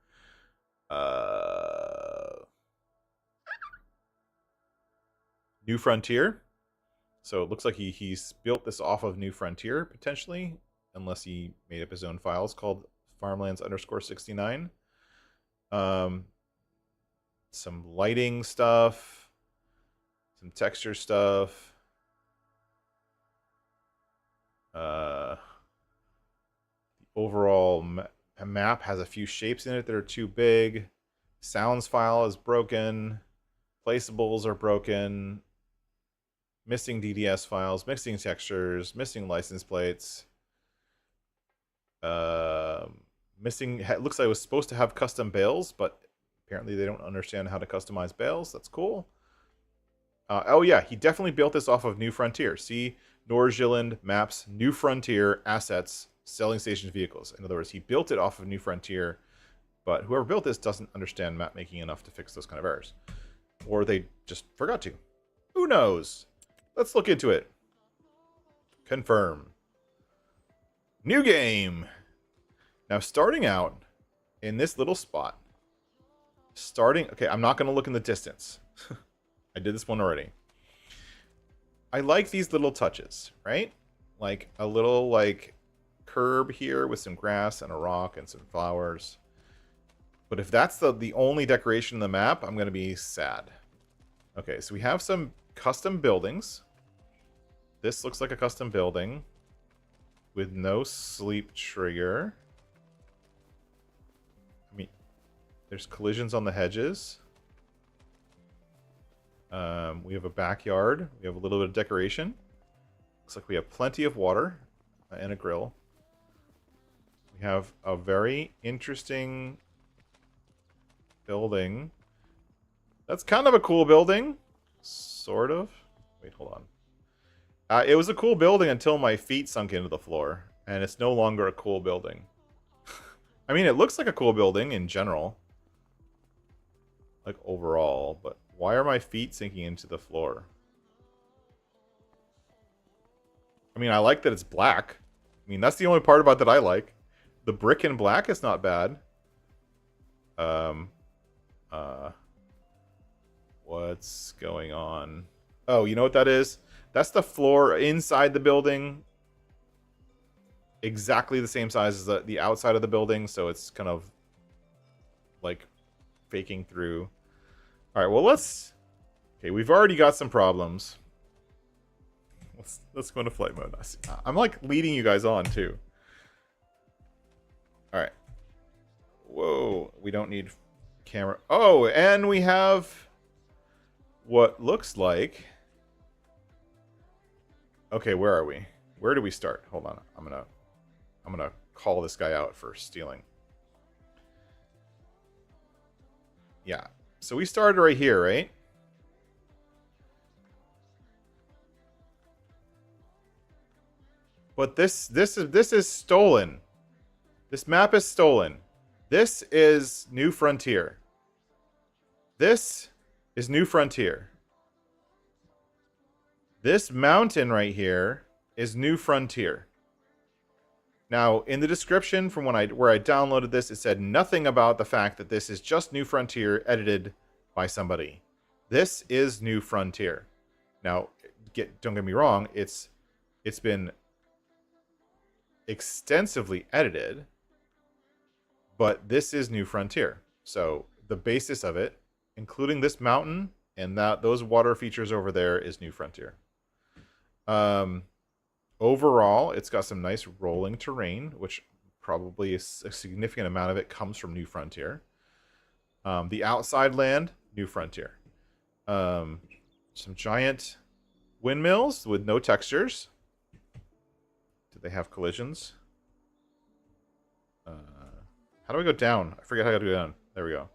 New Frontier. So it looks like he's built this off of New Frontier, potentially, unless he made up his own files called farmlands_69. Some lighting stuff, some texture stuff. The overall map has a few shapes in it that are too big. Sounds file is broken. Placeables are broken. Missing DDS files, missing textures, missing license plates. Missing. It looks like it was supposed to have custom bales, but apparently they don't understand how to customize bales. That's cool. Oh yeah, he definitely built this off of New Frontier. See, Nord-Jylland maps, New Frontier assets, selling stations vehicles. In other words, he built it off of New Frontier, but whoever built this doesn't understand map making enough to fix those kind of errors. Or they just forgot to. Who knows? Let's look into it. Confirm. New game. Now starting out in this little spot. Okay, I'm not going to look in the distance. I did this one already. I like these little touches, right? Like a little like curb here with some grass and a rock and some flowers. But if that's the only decoration in the map, I'm going to be sad. Okay, so we have some custom buildings. This looks like a custom building with no sleep trigger. I mean, there's collisions on the hedges. We have a backyard. We have a little bit of decoration. Looks like we have plenty of water and a grill. We have a very interesting building. That's kind of a cool building. Sort of. Wait, hold on. It was a cool building until my feet sunk into the floor. And it's no longer a cool building. I mean, it looks like a cool building in general. Like, overall. But why are my feet sinking into the floor? I mean, I like that it's black. I mean, that's the only part about that I like. The brick in black is not bad. What's going on? Oh, you know what that is? That's the floor inside the building. Exactly the same size as the outside of the building, so it's kind of like faking through. All right, well, let's... Okay, we've already got some problems. Let's go into flight mode. I'm like leading you guys on too. All right. Whoa, we don't need camera. Oh, and we have what looks like. Okay, where are we? Where do we start? Hold on. I'm gonna call this guy out for stealing. Yeah. So we started right here, right? But this is stolen. This map is stolen. This is New Frontier. This is New Frontier. This mountain right here is New Frontier. Now, in the description from where I downloaded this, it said nothing about the fact that this is just New Frontier edited by somebody. This is New Frontier. Now, don't get me wrong, it's been extensively edited, but this is New Frontier. So the basis of it, including this mountain and those water features over there, is New Frontier. Overall, it's got some nice rolling terrain, which probably a significant amount of it comes from New Frontier. The outside land, New Frontier. Some giant windmills with no textures. Do they have collisions? How do I go down? I forget how to go down. There we go.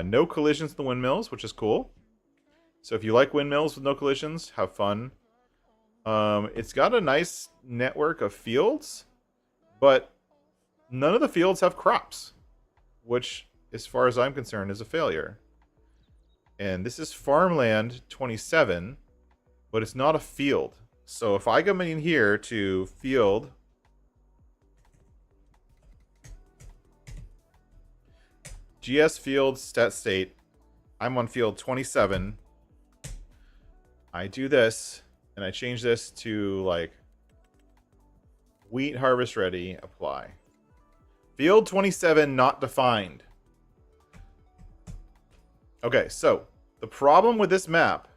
No collisions in the windmills, which is cool. So if you like windmills with no collisions, have fun. It's got a nice network of fields, but none of the fields have crops, which, as far as I'm concerned, is a failure. And this is farmland 27, but it's not a field. So if I come in here to field, GS field stat state, I'm on field 27. I do this, and I change this to like wheat harvest ready, apply. Field 27 not defined. Okay, so the problem with this map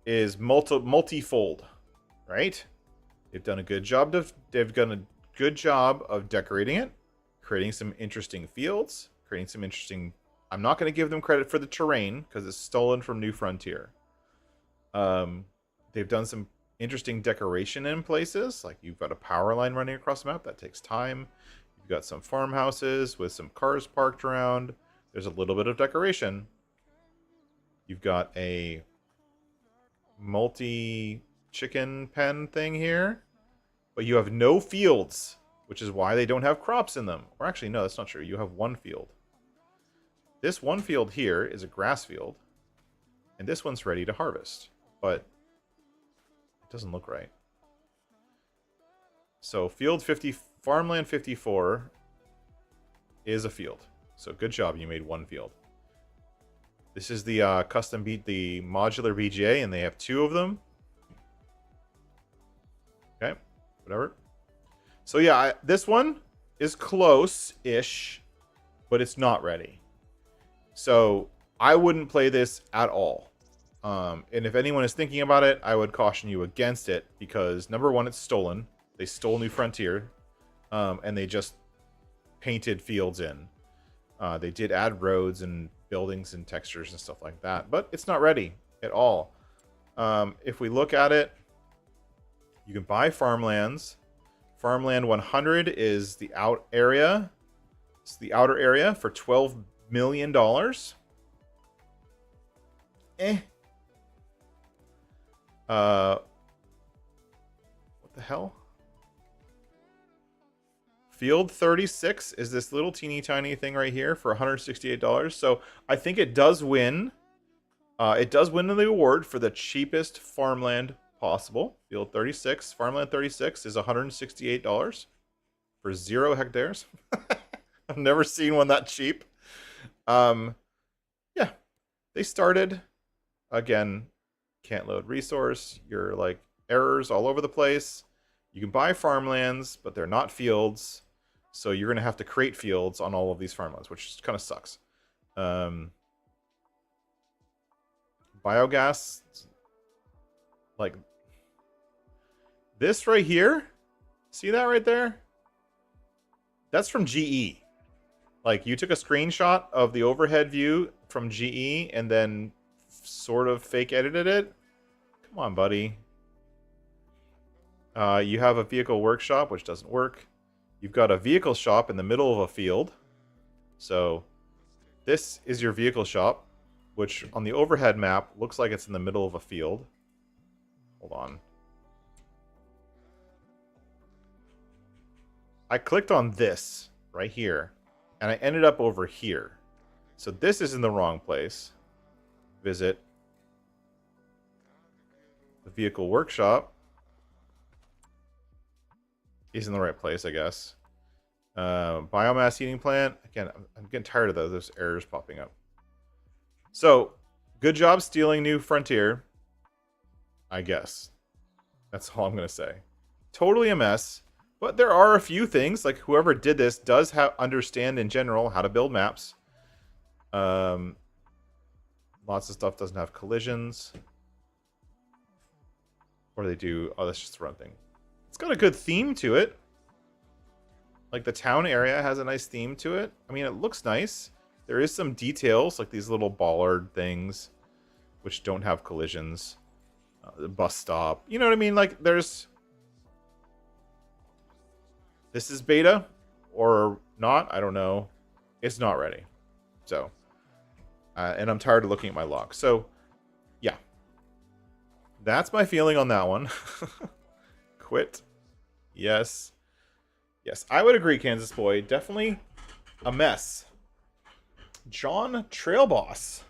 is multifold, right? They've done a good job of decorating it, creating some interesting fields, creating some interesting. I'm not going to give them credit for the terrain because it's stolen from New Frontier. They've done some interesting decoration in places, like you've got a power line running across the map. That takes time. You've got some farmhouses with some cars parked around. There's a little bit of decoration. You've got a multi-chicken pen thing here, but you have no fields, which is why they don't have crops in them. Or actually, no, that's not true. You have one field. This one field here is a grass field, and this one's ready to harvest, but doesn't look right. So field 50, farmland 54 is a field. So good job, you made one field. This is the the modular BGA, and they have two of them. Okay, whatever. So yeah, this one is close-ish, but it's not ready. So I wouldn't play this at all. And if anyone is thinking about it, I would caution you against it because, number one, it's stolen. They stole New Frontier, and they just painted fields in. They did add roads and buildings and textures and stuff like that, but it's not ready at all. If we look at it, you can buy farmlands. Farmland 100 is the out area. It's the outer area for $12 million. What the hell? Field 36 is this little teeny tiny thing right here for $168. So I think it does win. It does win the award for the cheapest farmland possible. Field 36, farmland 36 is $168 for 0 hectares. I've never seen one that cheap. Yeah, they started again. Can't load resource. You're like errors all over the place. You can buy farmlands, but they're not fields. So you're going to have to create fields on all of these farmlands, which kind of sucks. Biogas, like, This right here, see that right there? That's from GE. Like, you took a screenshot of the overhead view from GE and then sort of fake edited it. Come on, buddy. You have a vehicle workshop, which doesn't work. You've got a vehicle shop in the middle of a field. So this is your vehicle shop, which on the overhead map looks like it's in the middle of a field. Hold on. I clicked on this right here, and I ended up over here. So this is in the wrong place. Visit the vehicle workshop. Is in the right place, I guess. Biomass heating plant. Again, I'm getting tired of those errors popping up. So, good job stealing New Frontier. I guess. That's all I'm going to say. Totally a mess. But there are a few things, like whoever did this does understand in general how to build maps. Lots of stuff doesn't have collisions. Or they do. Oh, that's just a run thing. It's got a good theme to it. Like, the town area has a nice theme to it. I mean, it looks nice. There is some details, like these little bollard things, which don't have collisions. The bus stop. You know what I mean? Like, there's... This is beta, or not, I don't know. It's not ready. So, and I'm tired of looking at my log. So, yeah. That's my feeling on that one. Quit. Yes. Yes, I would agree, Kansas Boy. Definitely a mess. John Trailboss.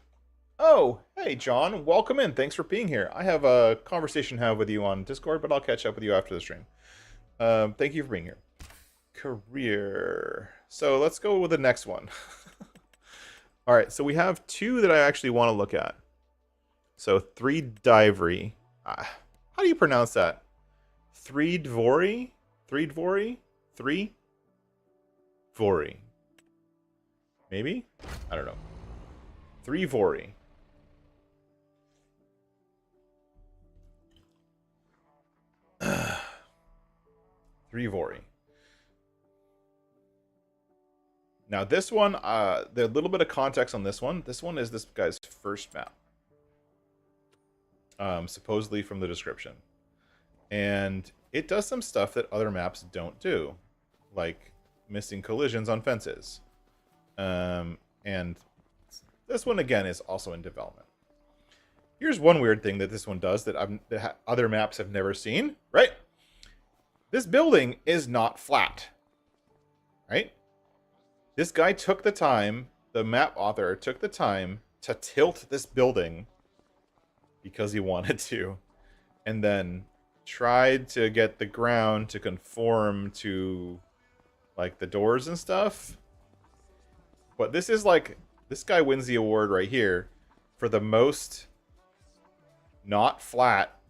Oh, hey, John. Welcome in. Thanks for being here. I have a conversation to have with you on Discord, but I'll catch up with you after the stream. Thank you for being here. Career. So let's go with the next one. All right, so we have two that I actually want to look at. So, Threedvory. How do you pronounce that? Threedvory? Threedvory? Threedvory. Maybe? I don't know. Threedvory. Threedvory. Now this one, there's a little bit of context on this one. This one is this guy's first map. Supposedly from the description. And it does some stuff that other maps don't do. Like missing collisions on fences. And this one, again, is also in development. Here's one weird thing that this one does that other maps have never seen, right? This building is not flat, right? This guy took the time, the map author took the time to tilt this building because he wanted to, and then tried to get the ground to conform to, like, the doors and stuff. But this is like, this guy wins the award right here for the most not flat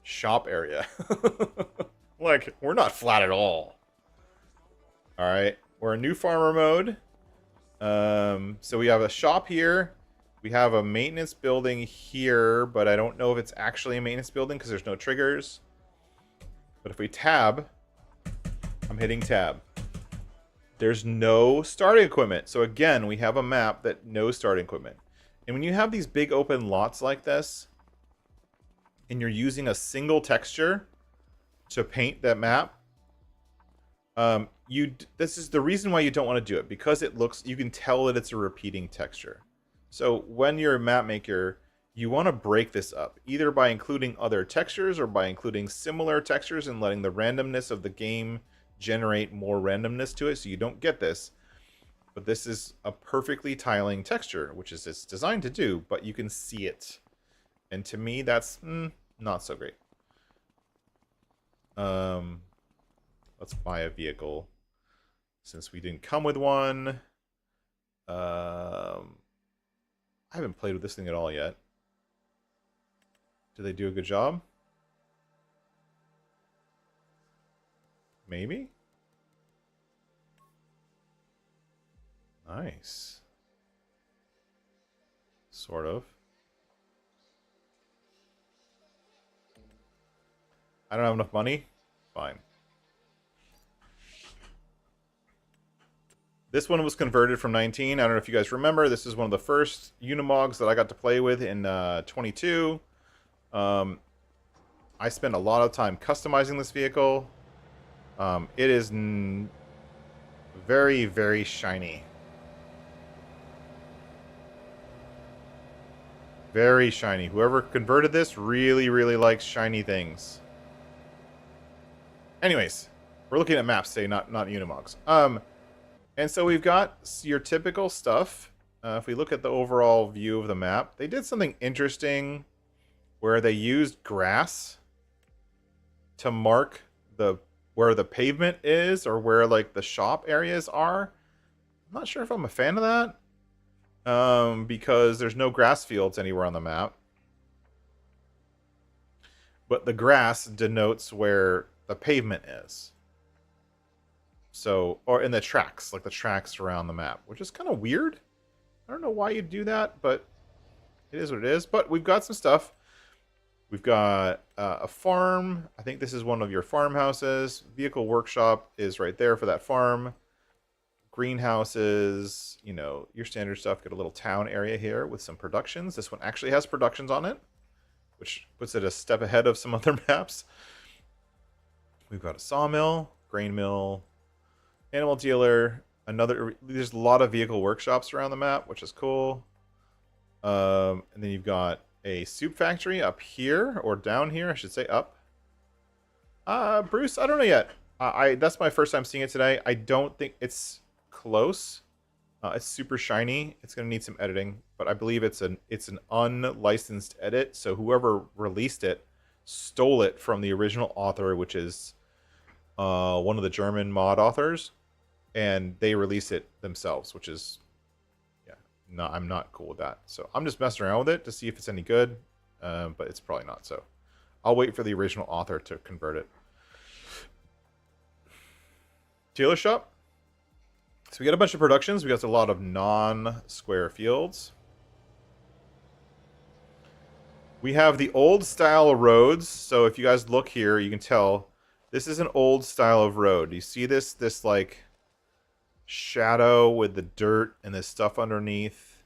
shop area. Like, we're not flat at all. Alright, we're in new farmer mode. So we have a shop here. We have a maintenance building here, but I don't know if it's actually a maintenance building because there's no triggers. But if we tab, I'm hitting tab. There's no starting equipment. So again, we have a map that no starting equipment. And when you have these big open lots like this, and you're using a single texture to paint that map, this is the reason why you don't want to do it, because it looks, you can tell that it's a repeating texture. So when you're a map maker, you want to break this up, either by including other textures or by including similar textures and letting the randomness of the game generate more randomness to it, so you don't get this. But this is a perfectly tiling texture, which is it's designed to do, but you can see it. And to me, that's not so great. Let's buy a vehicle, since we didn't come with one. I haven't played with this thing at all yet. Did they do a good job? Maybe? Nice. Sort of. I don't have enough money. fine. This one was converted from 19. I don't know if you guys remember. This is one of the first Unimogs that I got to play with in 22. I spent a lot of time customizing this vehicle. It is very, very shiny. Very shiny. Whoever converted this really, really likes shiny things. Anyways, we're looking at maps today, not Unimogs. And so we've got your typical stuff. If we look at the overall view of the map, they did something interesting where they used grass to mark where the pavement is or where like the shop areas are. I'm not sure if I'm a fan of that. Because there's no grass fields anywhere on the map. But the grass denotes where the pavement is. So, or in the tracks, like the tracks around the map, which is kind of weird. I don't know why you do that, but it is what it is. But we've got some stuff. We've got a farm. I think this is one of your farmhouses. Vehicle workshop is right there for that farm. Greenhouses, you know, your standard stuff. Got a little town area here with some productions. This one actually has productions on it, which puts it a step ahead of some other maps. We've got a sawmill, grain mill, animal dealer, there's a lot of vehicle workshops around the map, which is cool. And then you've got a soup factory up here, or down here, I should say up. Bruce, I don't know yet. That's my first time seeing it today. I don't think it's close. It's super shiny. It's going to need some editing, but I believe it's an unlicensed edit, so whoever released it stole it from the original author, which is one of the German mod authors, and they release it themselves, which is, yeah, no, I'm not cool with that. So I'm just messing around with it to see if it's any good, but it's probably not. So I'll wait for the original author to convert it. Dealer shop. So we got a bunch of productions. We got a lot of non-square fields. We have the old style of roads. So if you guys look here, you can tell this is an old style of road. You see this like shadow with the dirt and this stuff underneath.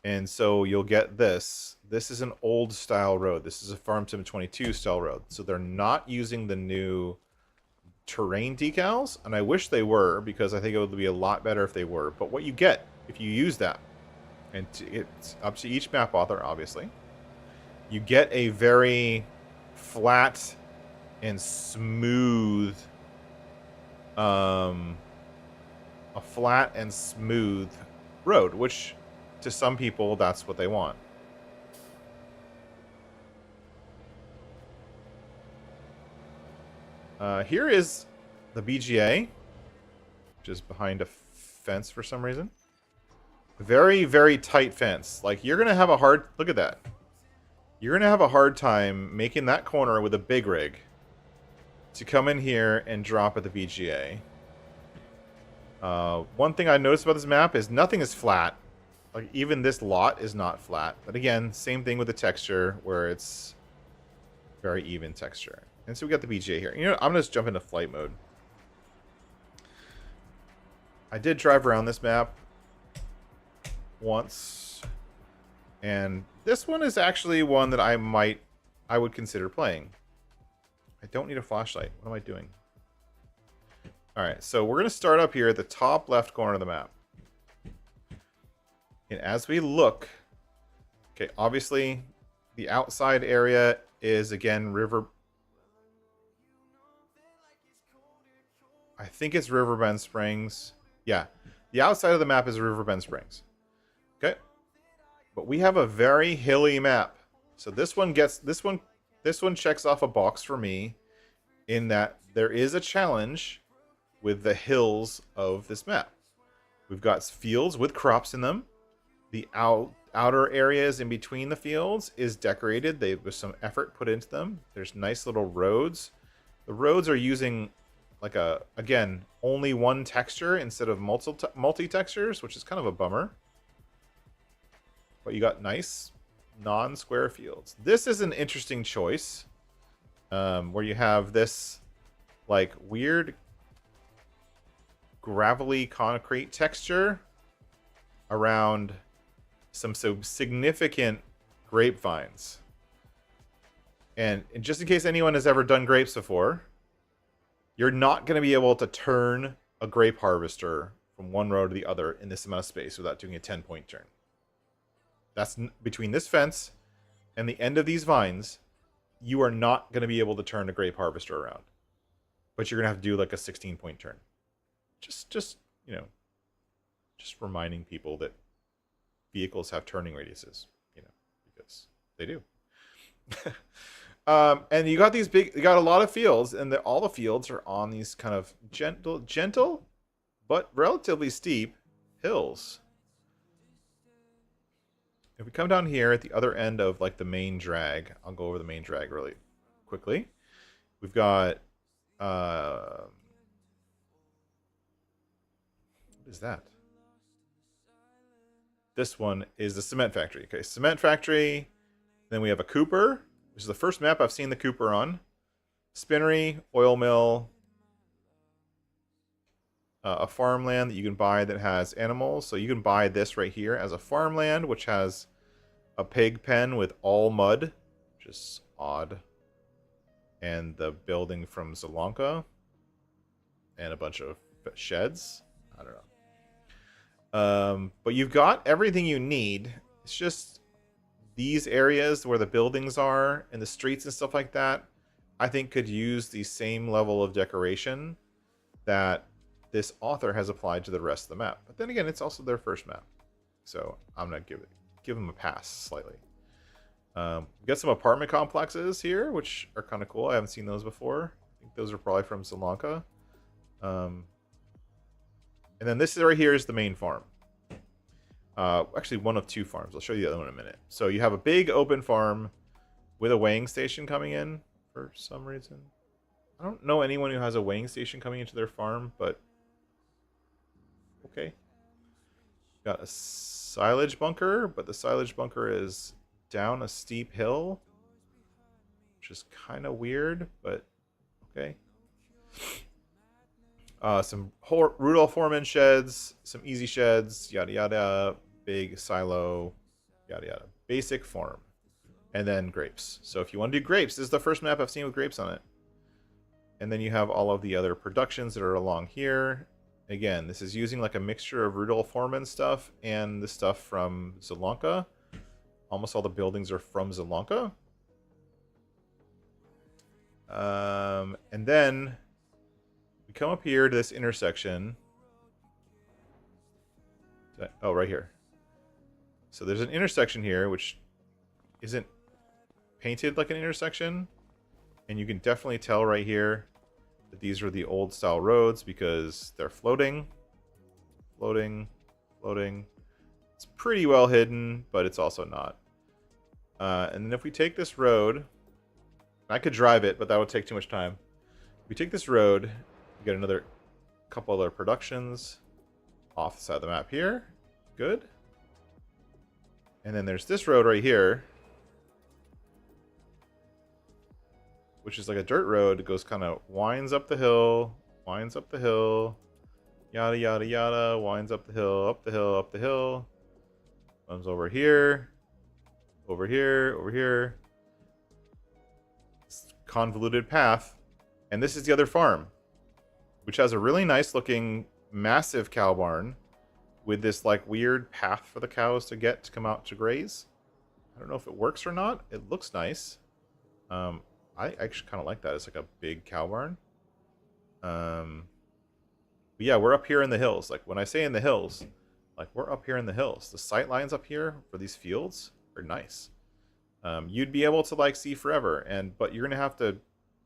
And so you'll get this. This is an old style road. This is a Farm Sim 22 style road. So they're not using the new terrain decals, and I wish they were, because I think it would be a lot better if they were. But what you get if you use that, and it's up to each map author, obviously, you get a very flat and smooth, a flat and smooth road, which to some people that's what they want. Here is the BGA, which is behind a fence for some reason. Very, very tight fence. Like, you're going to have a hard... Look at that. You're going to have a hard time making that corner with a big rig to come in here and drop at the BGA. One thing I noticed about this map is nothing is flat. Like, even this lot is not flat. But again, same thing with the texture, where it's very even texture. And so we got the BGA here. You know what? I'm going to just jump into flight mode. I did drive around this map once. And this one is actually one that I would consider playing. I don't need a flashlight. What am I doing? Alright, so we're going to start up here at the top left corner of the map. And as we look... Okay, obviously, the outside area is, again, river... I think it's Riverbend Springs. Yeah, the outside of the map is Riverbend Springs. Okay, but we have a very hilly map, so this one checks off a box for me, in that there is a challenge with the hills of this map. We've got fields with crops in them. The outer areas in between the fields is decorated. There was some effort put into them. There's nice little roads. The roads are using, like, again, only one texture instead of multi-textures, which is kind of a bummer. But you got nice non-square fields. This is an interesting choice, where you have this like weird gravelly concrete texture around some so significant grapevines. And just in case anyone has ever done grapes before, you're not going to be able to turn a grape harvester from one row to the other in this amount of space without doing a 10-point turn. That's between this fence and the end of these vines. You are not going to be able to turn a grape harvester around, but you're going to have to do like a 16-point turn. Just you know, just reminding people that vehicles have turning radiuses, you know, because they do. And you got these big, you got a lot of fields, and all the fields are on these kind of gentle, but relatively steep hills. If we come down here at the other end of like the main drag, I'll go over the main drag really quickly. We've got, what is that? This one is the cement factory. Okay, cement factory. Then we have a cooper. This is the first map I've seen the cooper on. Spinnery, oil mill, a farmland that you can buy that has animals. So you can buy this right here as a farmland, which has a pig pen with all mud, which is odd. And the building from Sri and a bunch of sheds. I don't know. But you've got everything you need. It's just these areas where the buildings are and the streets and stuff like that, I think could use the same level of decoration that this author has applied to the rest of the map. But then again, it's also their first map, so I'm gonna give them a pass slightly. We got some apartment complexes here, which are kind of cool. I haven't seen those before. I think those are probably from Sri Lanka. And then this right here is the main farm. Actually, one of two farms. I'll show you the other one in a minute. So you have a big open farm with a weighing station coming in for some reason. I don't know anyone who has a weighing station coming into their farm, but okay. Got a silage bunker, but the silage bunker is down a steep hill, which is kind of weird, but okay. Some Rudolph Foreman sheds, some easy sheds, yada yada, big silo, yada yada. Basic farm. And then grapes. So if you want to do grapes, this is the first map I've seen with grapes on it. And then you have all of the other productions that are along here. Again, this is using like a mixture of Rudolph Foreman stuff and the stuff from Sri Lanka. Almost all the buildings are from Sri Lanka. And then we come up here to this intersection. Oh, right here. So there's an intersection here, which isn't painted like an intersection. And you can definitely tell right here that these are the old style roads because they're floating. Floating. It's pretty well hidden, but it's also not. And then if we take this road, I could drive it, but that would take too much time. If we take this road, we get another couple other productions off the side of the map here. Good. And then there's this road right here, which is like a dirt road. It goes kind of winds up the hill, yada yada yada, winds up the hill, up the hill, up the hill, comes over here, over here, over here. It's a convoluted path. And this is the other farm, which has a really nice looking massive cow barn with this like weird path for the cows to come out to graze. I don't know if it works or not. It looks nice. I actually kind of like that. It's like a big cow barn. But yeah, we're up here in the hills. Like when I say in the hills, like we're up here in the hills. The sight lines up here for these fields are nice. You'd be able to like see forever, but you're gonna have to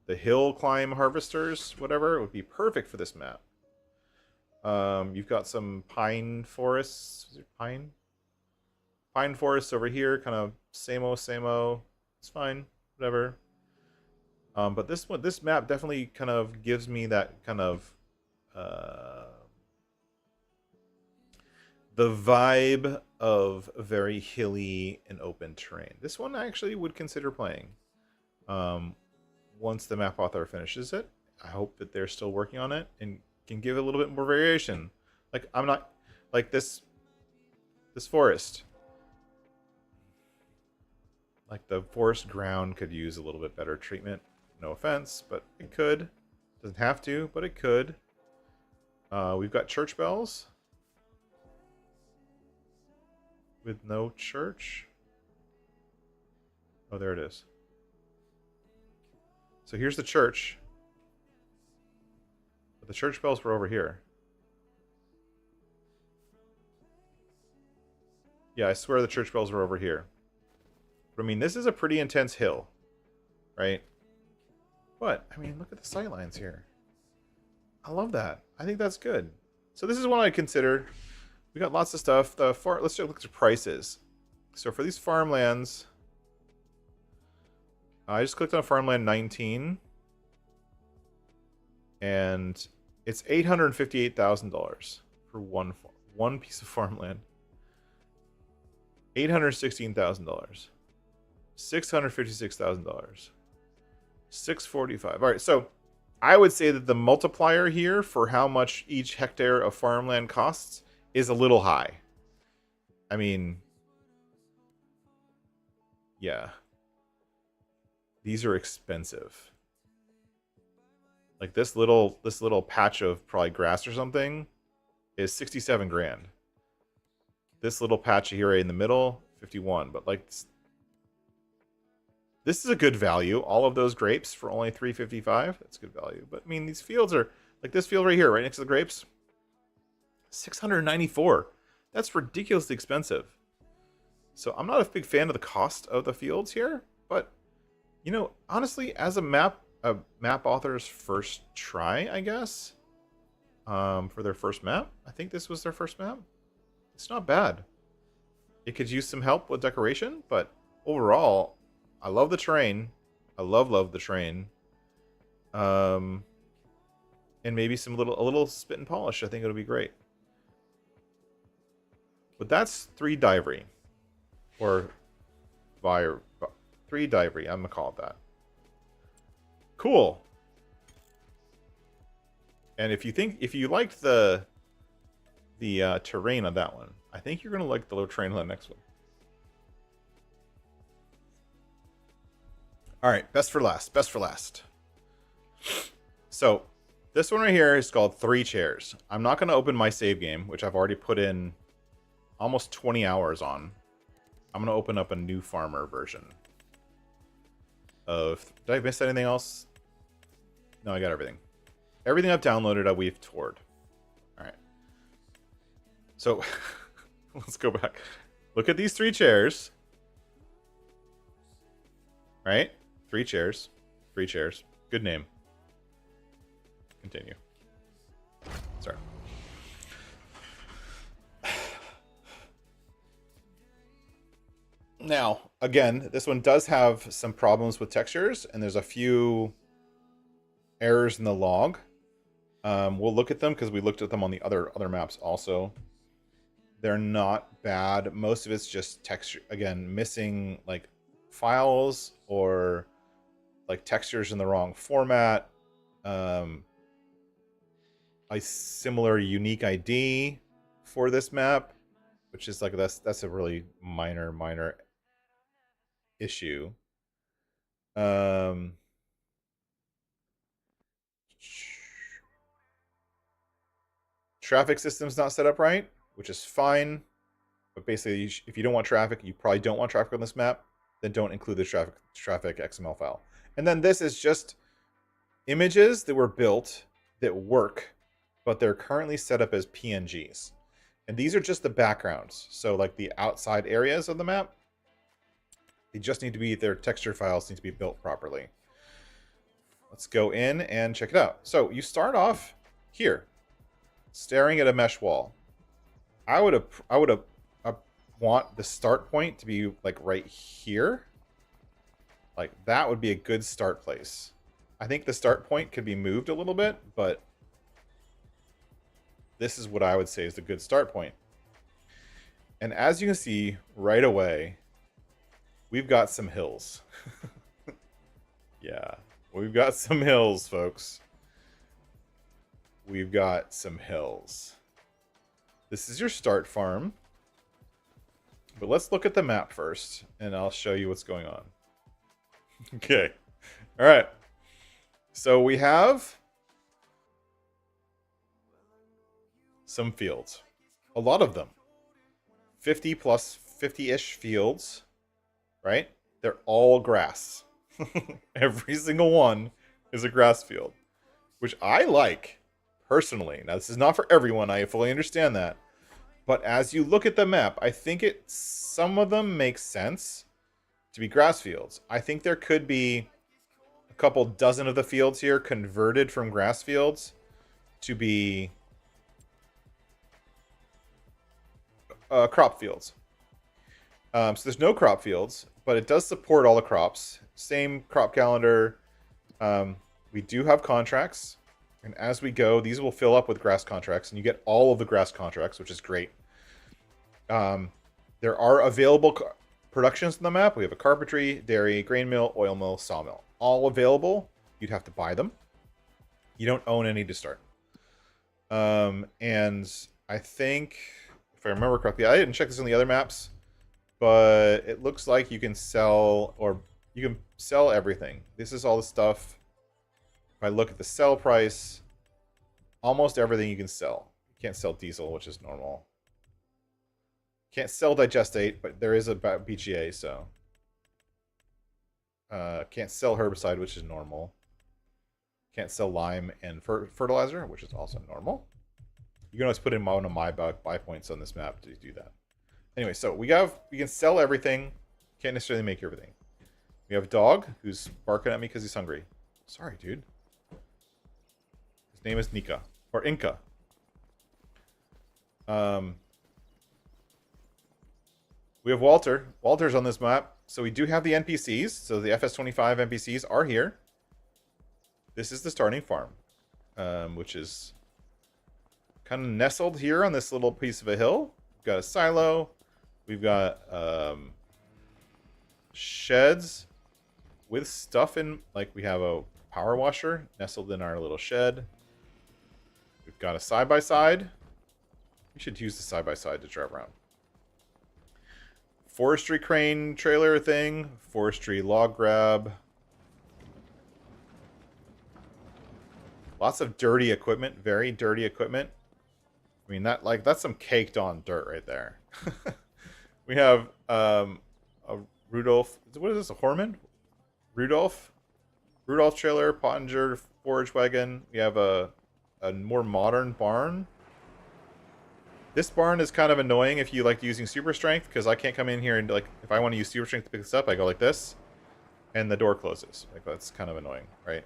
the hill climb harvesters, whatever. It would be perfect for this map. You've got some pine forests. Is it pine? Pine forests over here, kind of same-o. It's fine, whatever. But this map definitely kind of gives me that kind of the vibe of very hilly and open terrain. This one I actually would consider playing once the map author finishes it, I hope that they're still working on it and can give a little bit more variation. Like, I'm not like this forest. Like, the forest ground could use a little bit better treatment. No offense, but it could. Doesn't have to, but it could. We've got church bells with no church. Oh, there it is. So here's the church. But the church bells were over here. Yeah, I swear the church bells were over here. But I mean, this is a pretty intense hill, right? But, I mean, look at the sightlines here. I love that. I think that's good. So this is one I'd consider. We got lots of stuff. Let's just look at the prices. So for these farmlands, I just clicked on farmland 19, and it's $858,000 for one piece of farmland. $816,000, $656,000, $645. All right, so I would say that the multiplier here for how much each hectare of farmland costs is a little high. I mean, yeah. These are expensive. Like this little patch of probably grass or something is 67 grand. This little patch here in the middle, 51. But like, this is a good value. All of those grapes for only 355. That's good value. But I mean, these fields are like this field right here, right next to the grapes, 694. That's ridiculously expensive. So I'm not a big fan of the cost of the fields here, but you know, honestly, as a map author's first try, I guess, for their first map, I think this was their first map. It's not bad. It could use some help with decoration, but overall, I love the terrain. I love the terrain. And maybe a little spit and polish. I think it'll be great. But that's 3 Divery, or 3 Divery. I'm gonna call it that. Cool. And if you liked the terrain on that one, I think you're gonna like the terrain on the next one. All right, best for last. So this one right here is called 3 Chairs. I'm not gonna open my save game, which I've already put in almost 20 hours on. I'm gonna open up a new farmer version of. Did I miss anything else? No, I got everything. Everything I've downloaded, we've toured. All right. So let's go back. Look at these 3 chairs. Right? 3 chairs. 3 chairs. Good name. Continue. Sorry. Now, again, this one does have some problems with textures, and there's a few errors in the log. We'll look at them because we looked at them on the other maps also. They're not bad. Most of it's just texture. Again, missing like files or like textures in the wrong format. A similar unique ID for this map, which is like that's a really minor issue. Traffic system's not set up right, which is fine. But basically, if you don't want traffic, you probably don't want traffic on this map, then don't include the traffic XML file. And then this is just images that were built that work, but they're currently set up as PNGs. And these are just the backgrounds. So like the outside areas of the map, they just need to be, their texture files need to be built properly. Let's go in and check it out. So you start off here, staring at a mesh wall. I would want the start point to be like right here. Like that would be a good start place. I think the start point could be moved a little bit, but this is what I would say is a good start point. And as you can see right away, we've got some hills. Yeah, we've got some hills, folks. we've got some hills. This is your start farm. But let's look at the map first, and I'll show you what's going on. Okay. All right. So we have some fields. A lot of them. 50 plus 50-ish fields, right? They're all grass. Every single one is a grass field, which I like personally. Now, this is not for everyone. I fully understand that. But as you look at the map, I think some of them make sense to be grass fields. I think there could be a couple dozen of the fields here converted from grass fields to be crop fields. So there's no crop fields, but it does support all the crops. Same crop calendar. We do have contracts. And as we go, these will fill up with grass contracts, and you get all of the grass contracts, which is great. There are available productions on the map. We have a carpentry, dairy, grain mill, oil mill, sawmill. All available. You'd have to buy them. You don't own any to start. And I think, if I remember correctly, I didn't check this on the other maps, but it looks like you can sell everything. This is all the stuff. If I look at the sell price, almost everything you can sell. You can't sell diesel, which is normal. Can't sell digestate, but there is a BGA, so. Can't sell herbicide, which is normal. Can't sell lime and fertilizer, which is also normal. You can always put in one of my buy points on this map to do that. Anyway, so we can sell everything. Can't necessarily make everything. We have a dog who's barking at me because he's hungry. Sorry, dude. His name is Nika. Or Inca. We have Walter. Walter's on this map. So we do have the NPCs. So the FS25 NPCs are here. This is the starting farm. Which is kind of nestled here on this little piece of a hill. We've got a silo. We've got sheds with stuff in. Like we have a power washer nestled in our little shed. We've got a side-by-side. We should use the side-by-side to drive around. Forestry crane trailer thing. Forestry log grab. Lots of dirty equipment. Very dirty equipment. I mean, that's some caked on dirt right there. We have a Rudolph. What is this? A Horman? Rudolph trailer. Pottinger forage wagon. We have a more modern barn. This barn is kind of annoying if you like using super strength, because I can't come in here and, like, if I want to use super strength to pick this up, I go like this, and the door closes. Like, that's kind of annoying, right?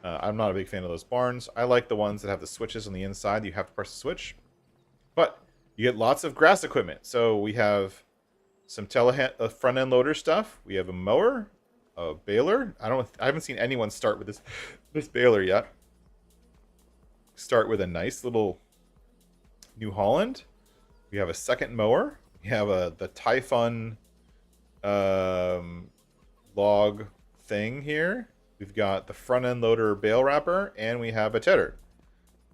I'm not a big fan of those barns. I like the ones that have the switches on the inside. You have to press the switch. But you get lots of grass equipment. So we have some front-end loader stuff. We have a mower, a baler. I haven't seen anyone start with this baler yet. Start with a nice little New Holland. We have a second mower. We have the Typhon log thing here. We've got the front end loader bale wrapper, and we have a tedder.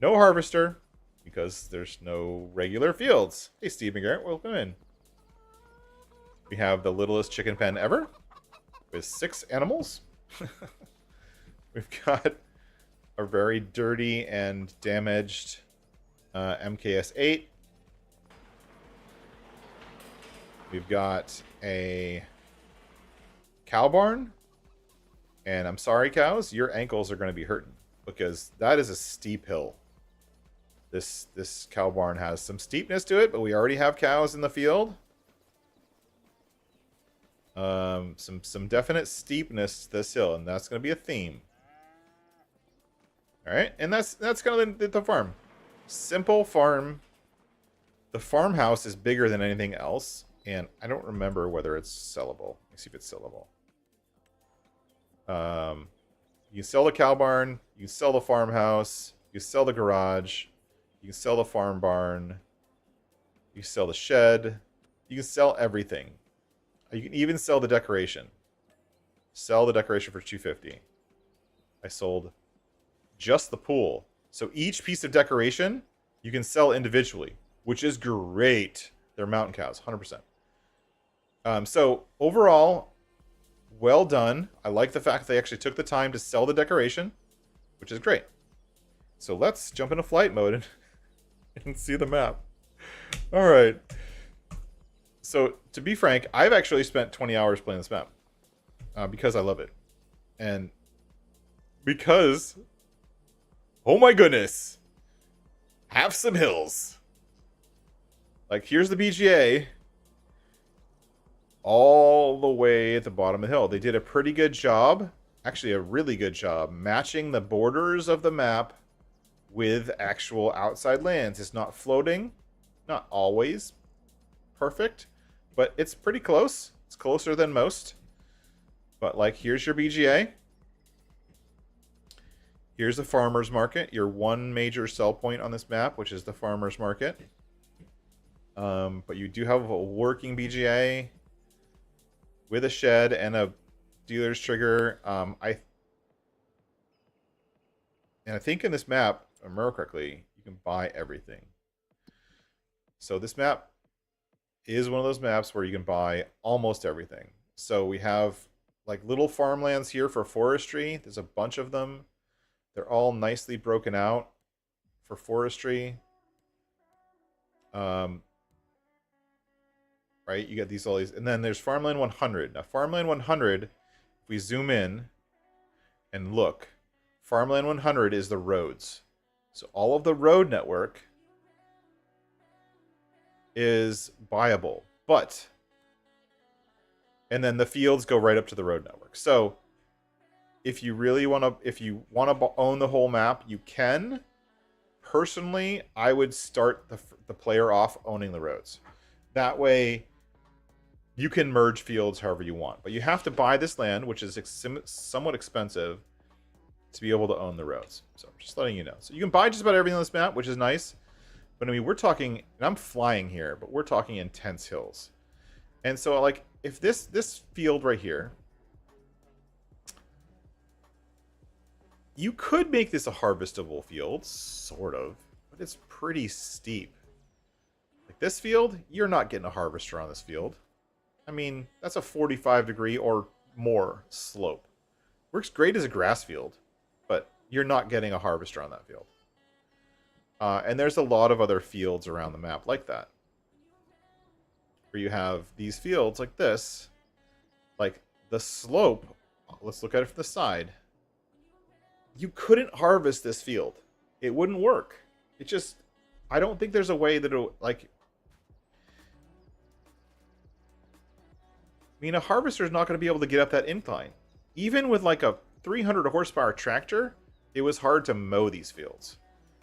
No harvester because there's no regular fields. Hey, Steve McGarrett, welcome in. We have the littlest chicken pen ever with 6 animals. We've got a very dirty and damaged MKS-8. We've got a cow barn. And I'm sorry, cows, your ankles are going to be hurting, because that is a steep hill. This cow barn has some steepness to it, but we already have cows in the field. Some definite steepness to this hill, and that's going to be a theme. All right, and that's kind of the farm. Simple farm. The farmhouse is bigger than anything else, and I don't remember whether it's sellable. Let me see if it's sellable. You can sell the cow barn, you can sell the farmhouse, you can sell the garage, you can sell the farm barn, you can sell the shed, you can sell everything. You can even sell the decoration. Sell the decoration for $250. I sold just the pool. So each piece of decoration you can sell individually, which is great. They're mountain cows, 100%. So overall, well done. I like the fact they actually took the time to sell the decoration, which is great. So let's jump into flight mode and see the map. All right. So to be frank, I've actually spent 20 hours playing this map because I love it. And because, oh my goodness, have some hills. Like, here's the BGA all the way at the bottom of the hill. They did a pretty good job, actually a really good job, matching the borders of the map with actual outside lands. It's not floating, not always perfect, but it's pretty close. It's closer than most. But like, here's your BGA. Here's the farmer's market, your one major sell point on this map, which is the farmer's market. But you do have a working BGA with a shed and a dealer's trigger. I think in this map, if I remember correctly, you can buy everything. So this map is one of those maps where you can buy almost everything. So we have like little farmlands here for forestry. There's a bunch of them. They're all nicely broken out for forestry. Right, you get all these, and then there's Farmland 100. Now, Farmland 100, if we zoom in and look, Farmland 100 is the roads. So all of the road network is buyable, but, and then the fields go right up to the road network. So if you really want to, if you want to own the whole map, you can. Personally, I would start the player off owning the roads. That way, you can merge fields however you want. But you have to buy this land, which is somewhat expensive, to be able to own the roads. So just letting you know. So you can buy just about everything on this map, which is nice. But I mean, we're talking, and I'm flying here, but we're talking intense hills. And so like, if this field right here, you could make this a harvestable field, sort of, but it's pretty steep. Like this field, you're not getting a harvester on this field. I mean, that's a 45-degree or more slope. Works great as a grass field, but you're not getting a harvester on that field. And there's a lot of other fields around the map like that, where you have these fields like this. Like the slope, let's look at it from the side. You couldn't harvest this field. It wouldn't work. It just, I don't think there's a way that it'll, like, I mean, a harvester is not going to be able to get up that incline. Even with like a 300 horsepower tractor, it was hard to mow these fields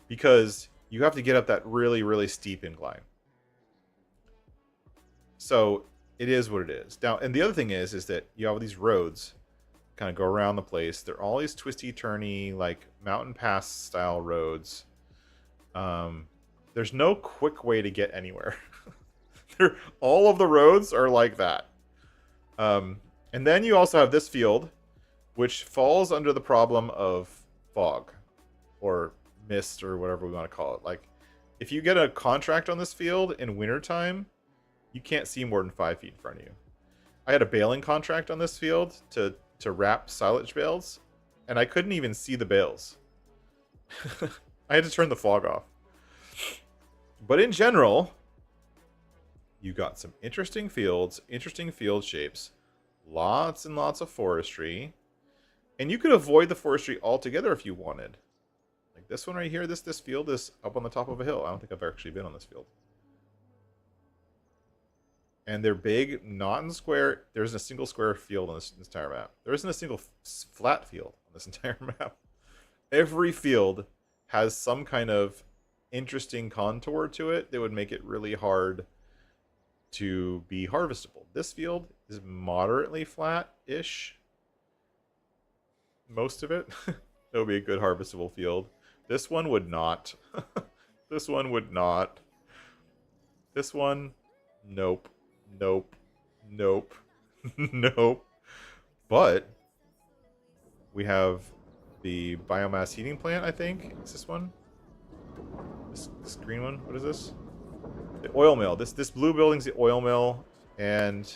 because you have to get up that really, really steep incline. So it is what it is. Now, and the other thing is that you have these roads kind of go around the place. They're all these twisty, turny, like mountain pass style roads. There's no quick way to get anywhere. All of the roads are like that. And then you also have this field, which falls under the problem of fog or mist or whatever we want to call it. Like, if you get a contract on this field in wintertime, you can't see more than 5 feet in front of you. I had a baling contract on this field to wrap silage bales, and I couldn't even see the bales. I had to turn the fog off. But in general, you got some interesting fields, interesting field shapes, lots and lots of forestry, and you could avoid the forestry altogether if you wanted. Like this one right here, this field is up on the top of a hill. I don't think I've actually been on this field. And they're big, not in square. There isn't a single square field on this entire map. There isn't a single flat field on this entire map. Every field has some kind of interesting contour to it that would make it really hard to be harvestable. This field is moderately flat-ish. Most of it. That would be a good harvestable field. This one would not. This one would not. This one, nope. Nope. Nope. Nope. But we have the biomass heating plant, I think. Is this one? This green one. What is this? The oil mill. This blue building's the oil mill, and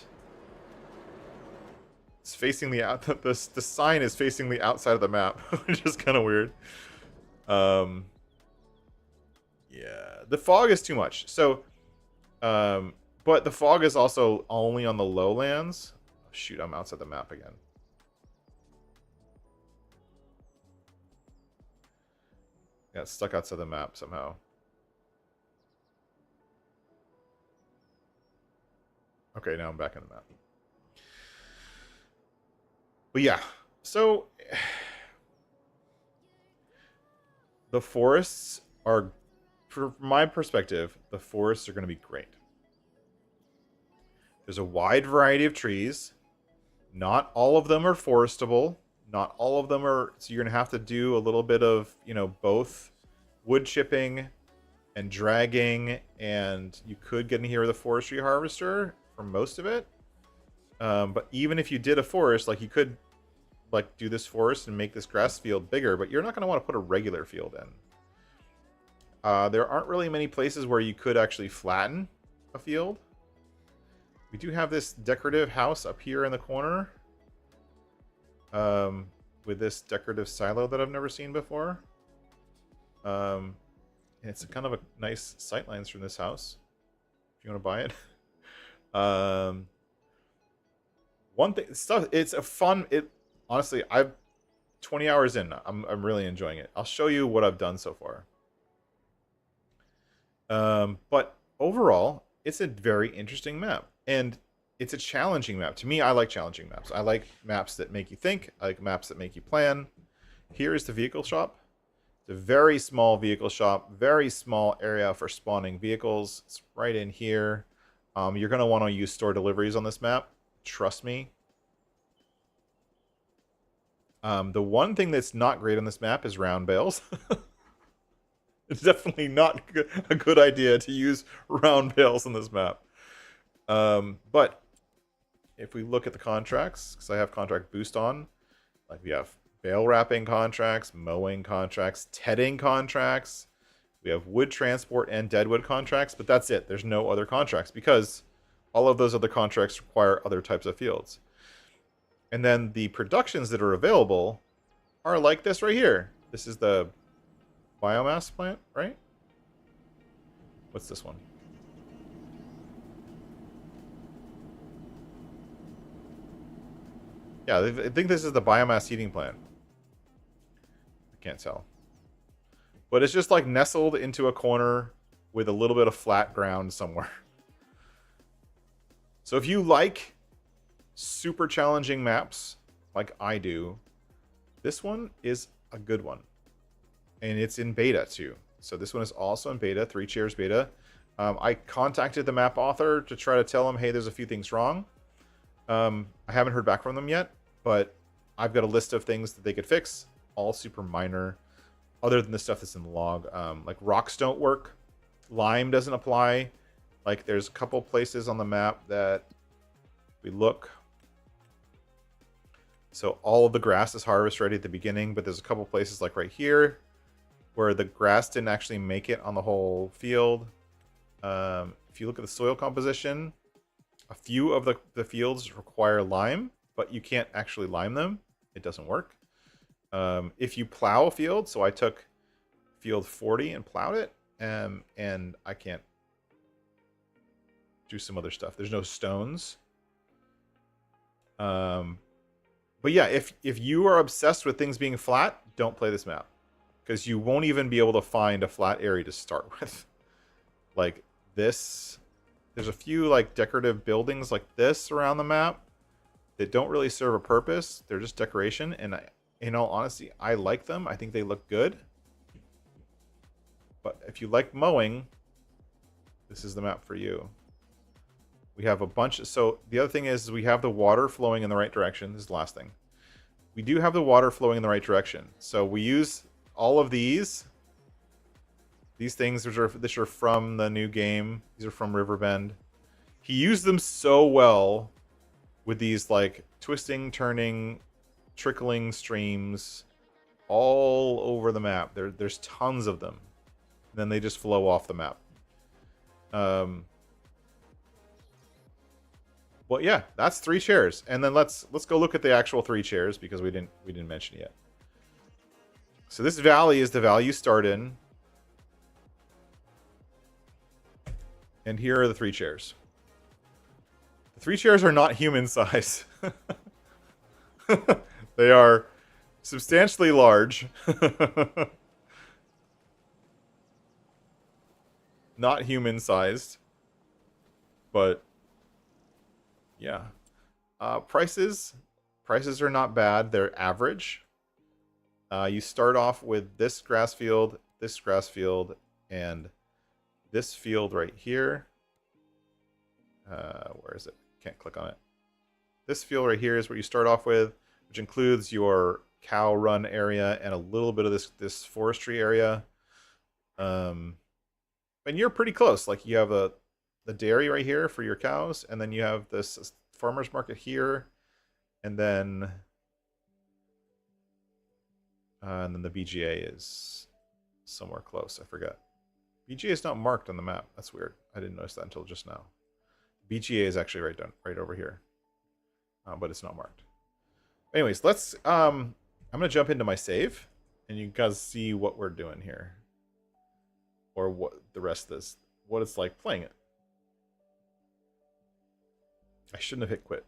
it's facing the out. The sign is facing the outside of the map, which is kind of weird. Yeah, the fog is too much. So, but the fog is also only on the lowlands. Oh, shoot, I'm outside the map again. Got stuck outside the map somehow. Okay, now I'm back in the map. But yeah, so the forests are, from my perspective, the forests are going to be great. There's a wide variety of trees. Not all of them are forestable. Not all of them are, so you're going to have to do a little bit of, you know, both wood chipping and dragging, and you could get in here with a forestry harvester for most of it. But even if you did a forest, like, you could, like, do this forest and make this grass field bigger, but you're not going to want to put a regular field in. There aren't really many places where you could actually flatten a field. We do have this decorative house up here in the corner. With this decorative silo that I've never seen before. And it's kind of a nice sightlines from this house, if you want to buy it. One thing, it's a fun, honestly, I've 20 hours in, I'm really enjoying it. I'll show you what I've done so far. But overall, it's a very interesting map, and it's a challenging map. To me, I like challenging maps. I like maps that make you think. I like maps that make you plan. Here is the vehicle shop. It's a very small vehicle shop, very small area for spawning vehicles. It's right in here. You're going to want to use store deliveries on this map. Trust me. The one thing that's not great on this map is round bales. It's definitely not a good idea to use round bales on this map. But if we look at the contracts, because I have contract boost on, like we have bale wrapping contracts, mowing contracts, tedding contracts, we have wood transport and deadwood contracts, but that's it. There's no other contracts because all of those other contracts require other types of fields. And then the productions that are available are like this right here. This is the biomass plant, right? What's this one? Yeah, I think this is the biomass heating plant. I can't tell. But it's just like nestled into a corner with a little bit of flat ground somewhere. So if you like super challenging maps like I do, this one is a good one. And it's in beta too. So this one is also in beta, 3 Cheers beta. I contacted the map author to try to tell him, hey, there's a few things wrong. I haven't heard back from them yet, but I've got a list of things that they could fix, all super minor, other than the stuff that's in the log. Like rocks don't work, lime doesn't apply. Like there's a couple places on the map that we look. So all of the grass is harvest ready at the beginning, but there's a couple places like right here where the grass didn't actually make it on the whole field. If you look at the soil composition, a few of the fields require lime, but you can't actually lime them. It doesn't work. If you plow a field, so I took field 40 and plowed it, and I can't do some other stuff. There's no stones. But yeah, if you are obsessed with things being flat, don't play this map. Because you won't even be able to find a flat area to start with. Like this, there's a few like decorative buildings like this around the map that don't really serve a purpose. They're just decoration, and in all honesty, I like them. I think they look good. But if you like mowing, this is the map for you. We have a bunch. So the other thing is we have the water flowing in the right direction. This is the last thing. We do have the water flowing in the right direction. So we use all of these things, which are from the new game. These are from Riverbend. He used them so well with these like twisting, turning, trickling streams all over the map. There's tons of them. Then they just flow off the map. Well, yeah, that's 3 chairs. And then let's go look at the actual 3 chairs because we didn't mention it yet. So this valley is the valley you start in. And here are the 3 chairs. The 3 chairs are not human size. They are substantially large. Not human sized. But yeah. Prices are not bad. They're average. You start off with this grass field, and this field right here. Where is it? Can't click on it. This field right here is what you start off with, which includes your cow run area and a little bit of this forestry area. And you're pretty close. Like you have the dairy right here for your cows, and then you have this farmer's market here, and then the BGA is somewhere close. I forgot. BGA is not marked on the map. That's weird. I didn't notice that until just now. BGA is actually right over here, but it's not marked. Anyways, let's. I'm gonna jump into my save, and you guys see what we're doing here, or what the rest is, what it's like playing it. I shouldn't have hit quit.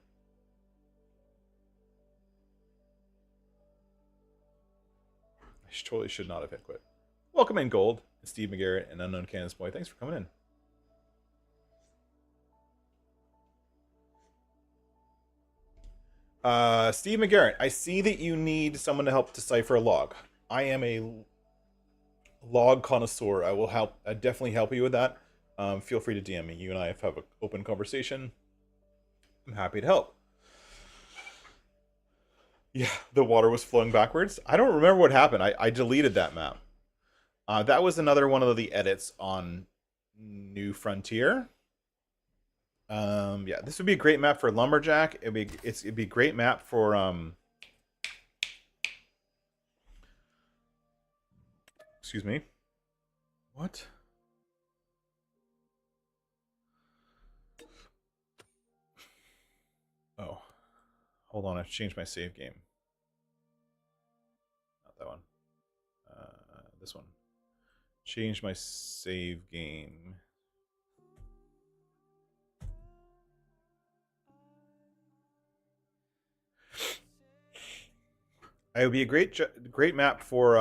I totally should not have hit quit. Welcome in, Gold. It's Steve McGarrett and Unknown Cannons Boy. Thanks for coming in. Steve McGarrett, I see that you need someone to help decipher a log. I am a log connoisseur. I will help. I definitely help you with that. Feel free to DM me. You and I have an open conversation. I'm happy to help. Yeah, the water was flowing backwards. I don't remember what happened. I deleted that map. That was another one of the edits on New Frontier. Yeah, this would be a great map for Lumberjack. It'd be a great map for excuse me. What? Oh. Hold on, I've changed my save game. Not that one. This one. Change my save game. It would be a great map for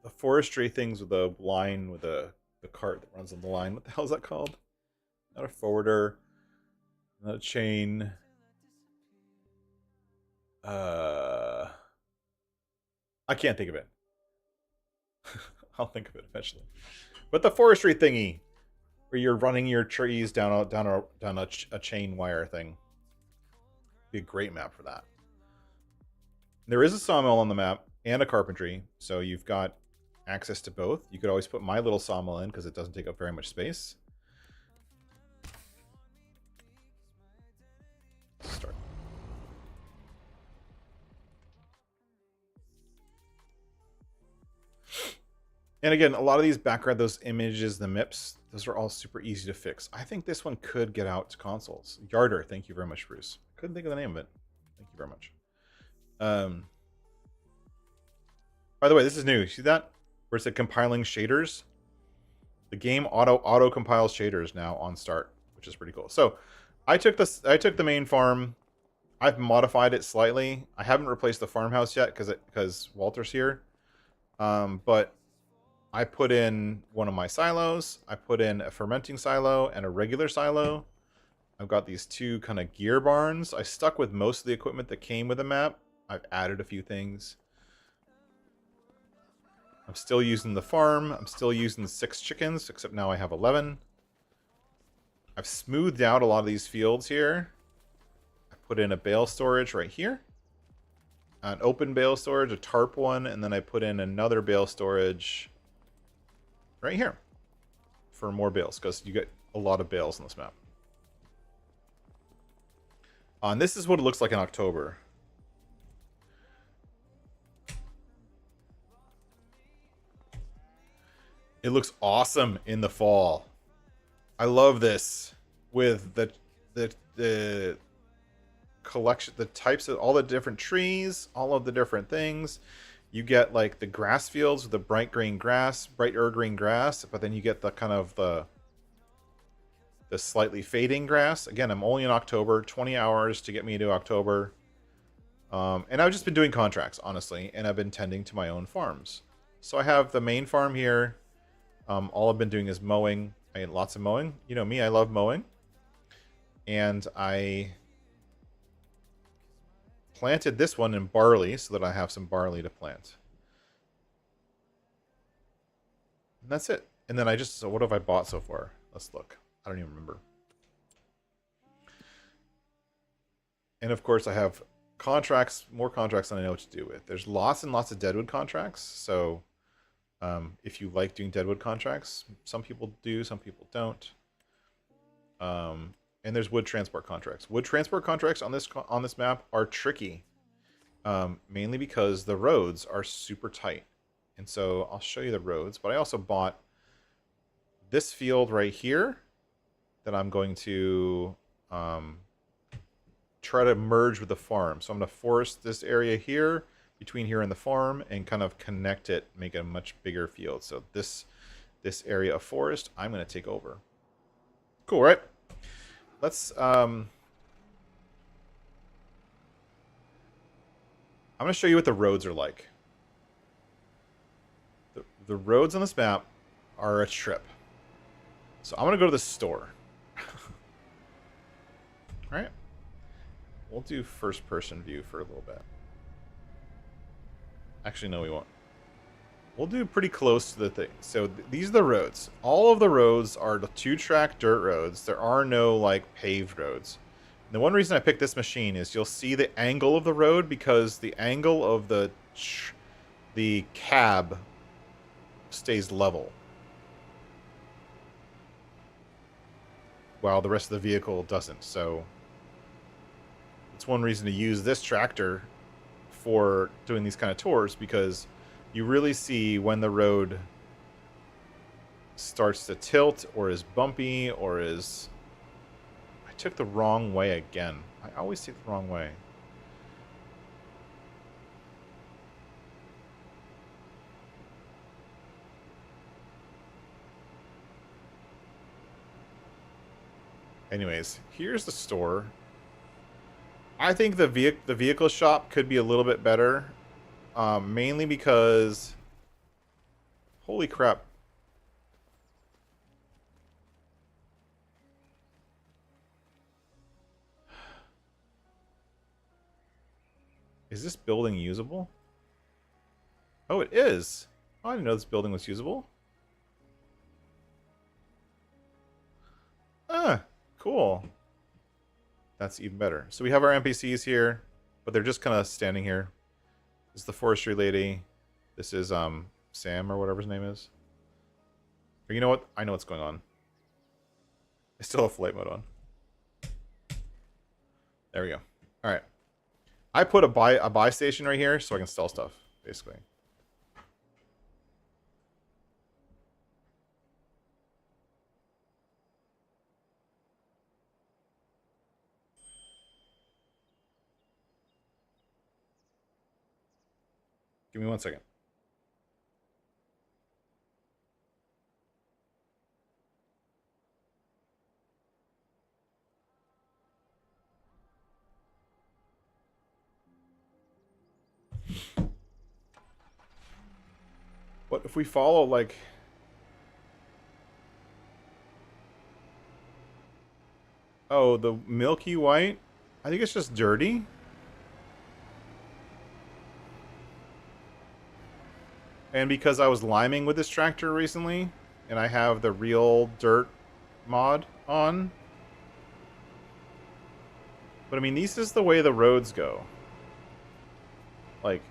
the forestry things with the line with the cart that runs on the line. What the hell is that called? Not a forwarder. Not a chain. I can't think of it. I'll think of it eventually. But the forestry thingy, where you're running your trees down a chain wire thing. Be a great map for that. There is a sawmill on the map and a carpentry, so you've got access to both. You could always put my little sawmill in because it doesn't take up very much space. Start. And again, a lot of these background, those images, the MIPs, those are all super easy to fix. I think this one could get out to consoles. Yarder, thank you very much, Bruce. Couldn't think of the name of it. Thank you very much. By the way, this is new. See that? Where it said compiling shaders? The game auto compiles shaders now on start, which is pretty cool. So I took the main farm. I've modified it slightly. I haven't replaced the farmhouse yet because Walter's here. But I put in one of my silos. I put in a fermenting silo and a regular silo. I've got these 2 kind of gear barns. I stuck with most of the equipment that came with the map. I've added a few things. I'm still using the farm. I'm still using the 6 chickens, except now I have 11. I've smoothed out a lot of these fields here. I put in a bale storage right here. An open bale storage, a tarp one, and then I put in another bale storage right here for more bales, because you get a lot of bales on this map. And this is what it looks like in October. looks awesome in the fall. I love this with the collection, the types of all the different trees, all of the different things. You get like the grass fields with the bright green grass, brighter green grass, but then you get the kind of the slightly fading grass. Again, I'm only in October, 20 hours to get me to October. And I've just been doing contracts, honestly, and I've been tending to my own farms. So I have the main farm here. All I've been doing is mowing. I get lots of mowing. You know me, I love mowing. And I planted this one in barley so that I have some barley to plant. And that's it. And then so what have I bought so far? Let's look. I don't even remember. And of course I have contracts, more contracts than I know what to do with. There's lots and lots of deadwood contracts. So if you like doing deadwood contracts, some people do, some people don't. And there's wood transport contracts. Wood transport contracts on this map are tricky, mainly because the roads are super tight. And so I'll show you the roads, but I also bought this field right here that I'm going to try to merge with the farm. So I'm going to forest this area here, between here and the farm, and kind of connect it, make it a much bigger field. So this area of forest, I'm going to take over. Cool, right? Let's, I'm going to show you what the roads are like. The roads on this map are a trip. So I'm going to go to the store. All right. We'll do first person view for a little bit. Actually, no, we won't. We'll do pretty close to the thing. So these are the roads. All of the roads are the 2-track dirt roads. There are no like paved roads. And the one reason I picked this machine is you'll see the angle of the road, because the angle of the cab stays level, while the rest of the vehicle doesn't. So it's one reason to use this tractor for doing these kind of tours, because you really see when the road starts to tilt or is bumpy or is... I took the wrong way again. I always take the wrong way. Anyways, here's the store. I think the vehicle shop could be a little bit better, mainly because, holy crap, is this building usable? Oh, it is. Oh, I didn't know this building was usable. Ah, cool. That's even better. So we have our NPCs here, but they're just kind of standing here. This is the forestry lady. This is Sam or whatever his name is. But you know what? I know what's going on. I still have flight mode on. There we go. All right. I put a buy station right here so I can sell stuff, basically. Give me 1 second. What if we follow, like... Oh, the milky white? I think it's just dirty. And because I was liming with this tractor recently, and I have the real dirt mod on. But I mean, this is the way the roads go. Like...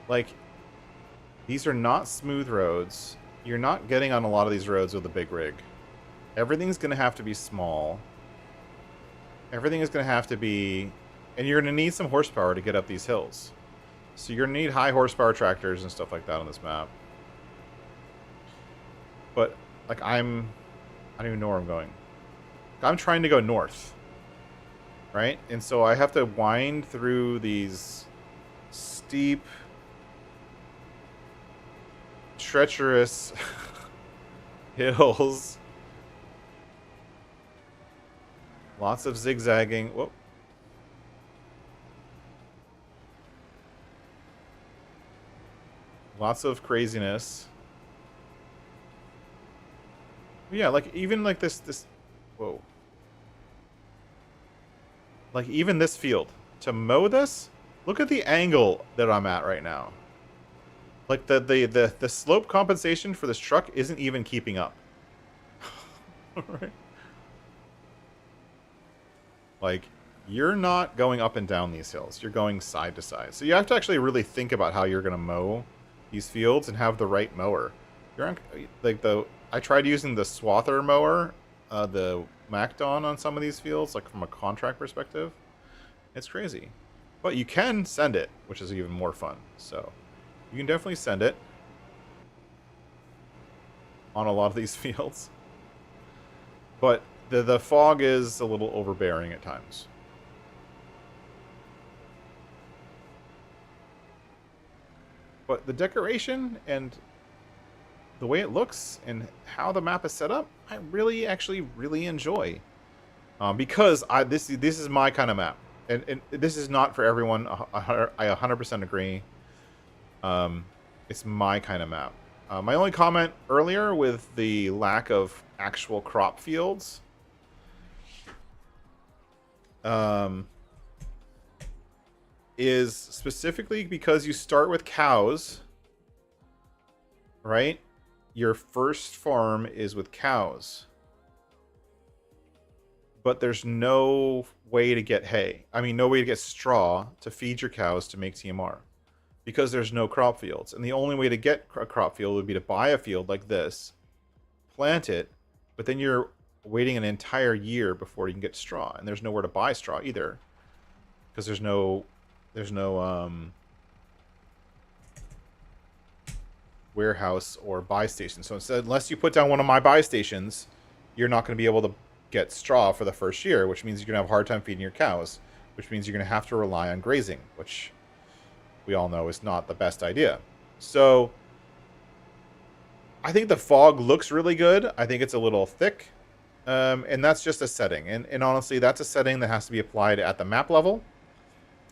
like, these are not smooth roads. You're not getting on a lot of these roads with a big rig. Everything's going to have to be small. Everything is going to have to be... And you're going to need some horsepower to get up these hills. So you're going to need high horsepower tractors and stuff like that on this map. But, like, I don't even know where I'm going. I'm trying to go north. Right? And so I have to wind through these steep, treacherous hills. Lots of zigzagging. Whoop. Lots of craziness. Yeah, like even like this whoa. Like even this field. To mow this, look at the angle that I'm at right now. Like the slope compensation for this truck isn't even keeping up. Right? Like, you're not going up and down these hills. You're going side to side. So you have to actually really think about how you're going to mow these fields and have the right mower. You're on, like I tried using the swather mower, the Macdon on some of these fields, like from a contract perspective. It's crazy. But you can send it, which is even more fun. So you can definitely send it on a lot of these fields. But the fog is a little overbearing at times. But the decoration and the way it looks and how the map is set up, I actually really enjoy. Because this is my kind of map. And this is not for everyone. I 100% agree. It's my kind of map. My only comment earlier with the lack of actual crop fields is specifically because you start with cows, right? Your first farm is with cows. But there's no way to get hay. I mean, no way to get straw to feed your cows to make TMR. Because there's no crop fields. And the only way to get a crop field would be to buy a field like this, plant it, but then you're waiting an entire year before you can get straw. And there's nowhere to buy straw either. Because there's no warehouse or buy station. So instead, unless you put down one of my buy stations, you're not going to be able to get straw for the first year, which means you're going to have a hard time feeding your cows, which means you're going to have to rely on grazing, which we all know is not the best idea. So I think the fog looks really good. I think it's a little thick. And that's just a setting. And honestly, that's a setting that has to be applied at the map level.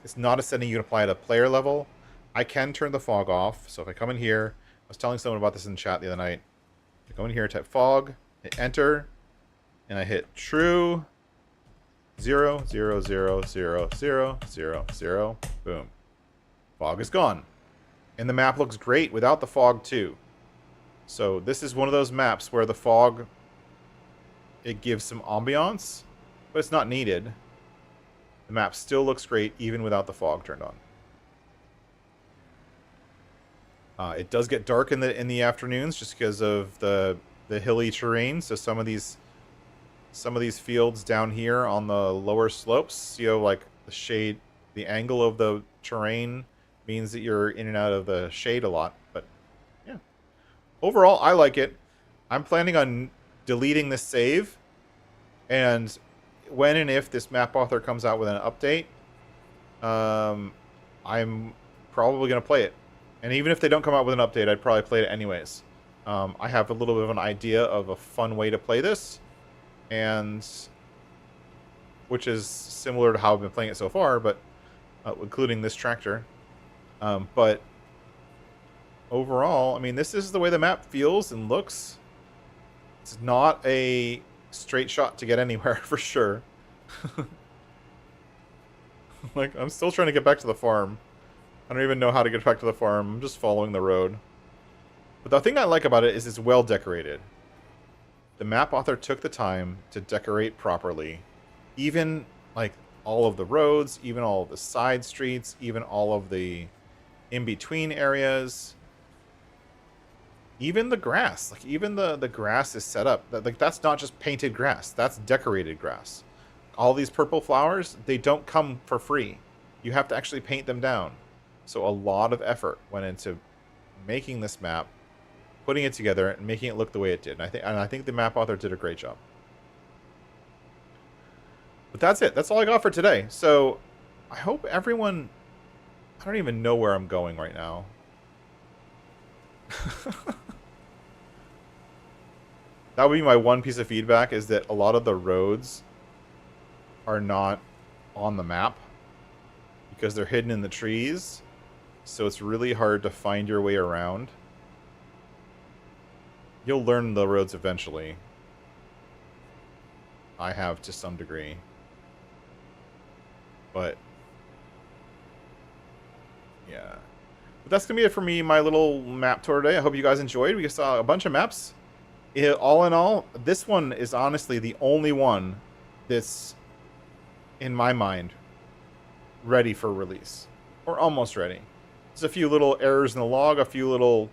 It's not a setting you can apply at a player level. I can turn the fog off. So if I come in here, I was telling someone about this in chat the other night. I go in here, type fog, hit enter, and I hit true 0, 0, 0, 0, 0, 0, 0. Boom. Fog is gone. And the map looks great without the fog too. So this is one of those maps where the fog, it gives some ambiance, but it's not needed. The map still looks great even without the fog turned on. It does get dark in the afternoons just because of the hilly terrain. So some of these fields down here on the lower slopes, you know, like the shade, the angle of the terrain means that you're in and out of the shade a lot. But yeah, overall, I like it. I'm planning on deleting this save, and when and if this map author comes out with an update, I'm probably going to play it. And even if they don't come out with an update, I'd probably play it anyways. I have a little bit of an idea of a fun way to play this, and which is similar to how I've been playing it so far, but including this tractor. But overall, I mean, this is the way the map feels and looks. It's not a straight shot to get anywhere for sure. Like, I'm still trying to get back to the farm. I don't even know how to get back to the farm. I'm just following the road. But the thing I like about it is it's well decorated. The map author took the time to decorate properly. Even, like, all of the roads, even all of the side streets, even all of the in-between areas. Even the grass. Like, even the grass is set up. Like, that's not just painted grass. That's decorated grass. All these purple flowers, they don't come for free. You have to actually paint them down. So a lot of effort went into making this map, putting it together, and making it look the way it did. And I think the map author did a great job. But that's it. That's all I got for today. So I hope everyone... I don't even know where I'm going right now. That would be my one piece of feedback, is that a lot of the roads are not on the map because they're hidden in the trees. So it's really hard to find your way around. You'll learn the roads eventually. I have to some degree. But yeah. But that's going to be it for me, my little map tour today. I hope you guys enjoyed. We saw a bunch of maps. All in all, this one is honestly the only one that's, in my mind, ready for release. Or almost ready. There's a few little errors in the log, a few little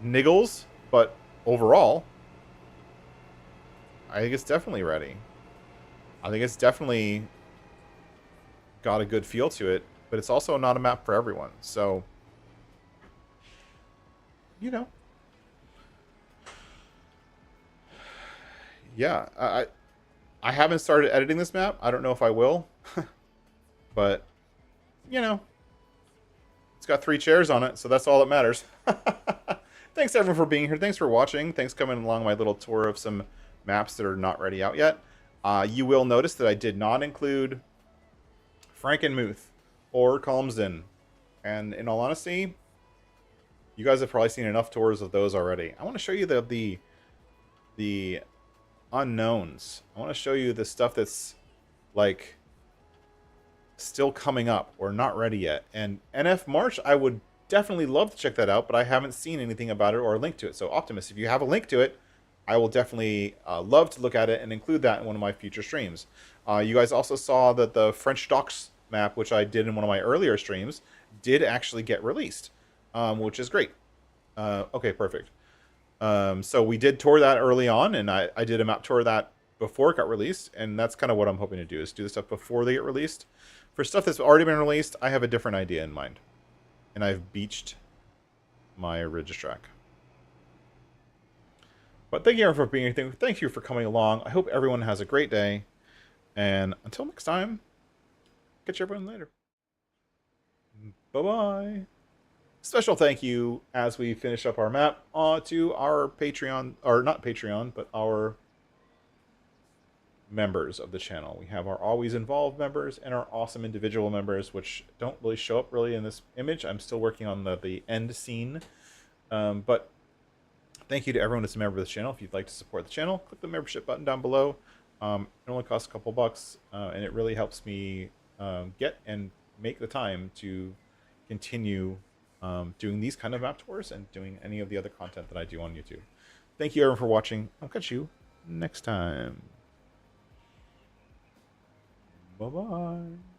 niggles, but overall, I think it's definitely ready. I think it's definitely got a good feel to it, but it's also not a map for everyone. So, you know. Yeah, I haven't started editing this map. I don't know if I will. But, you know, it's got 3 chairs on it, so that's all that matters. Thanks, everyone, for being here. Thanks for watching. Thanks for coming along my little tour of some maps that are not ready out yet. You will notice that I did not include Frankenmuth or Calmsden. And in all honesty, you guys have probably seen enough tours of those already. I want to show you the unknowns. I want to show you the stuff that's, like, still coming up or not ready yet. And NF March, I would definitely love to check that out, but I haven't seen anything about it or a link to it. So Optimus, if you have a link to it, I will definitely love to look at it and include that in one of my future streams. You guys also saw that the French Docks map, which I did in one of my earlier streams, did actually get released, which is great. Okay, perfect. So we did tour that early on, and I did a map tour of that before it got released, and that's kind of what I'm hoping to do, is do the stuff before they get released. For stuff that's already been released, I have a different idea in mind. And I've beached my Registrack. But thank you everyone for being here. Thank you for coming along. I hope everyone has a great day. And until next time, catch everyone later. Bye-bye. Special thank you, as we finish up our map, to our Patreon, or not Patreon, but our members of the channel. We have our always involved members and our awesome individual members, which don't really show up really in this image. I'm still working on the end scene. But thank you to everyone that's a member of the channel. If you'd like to support the channel, click the membership button down below. It only costs a couple bucks, and it really helps me get and make the time to continue doing these kind of map tours and doing any of the other content that I do on YouTube. Thank you everyone for watching. I'll catch you next time. Bye-bye.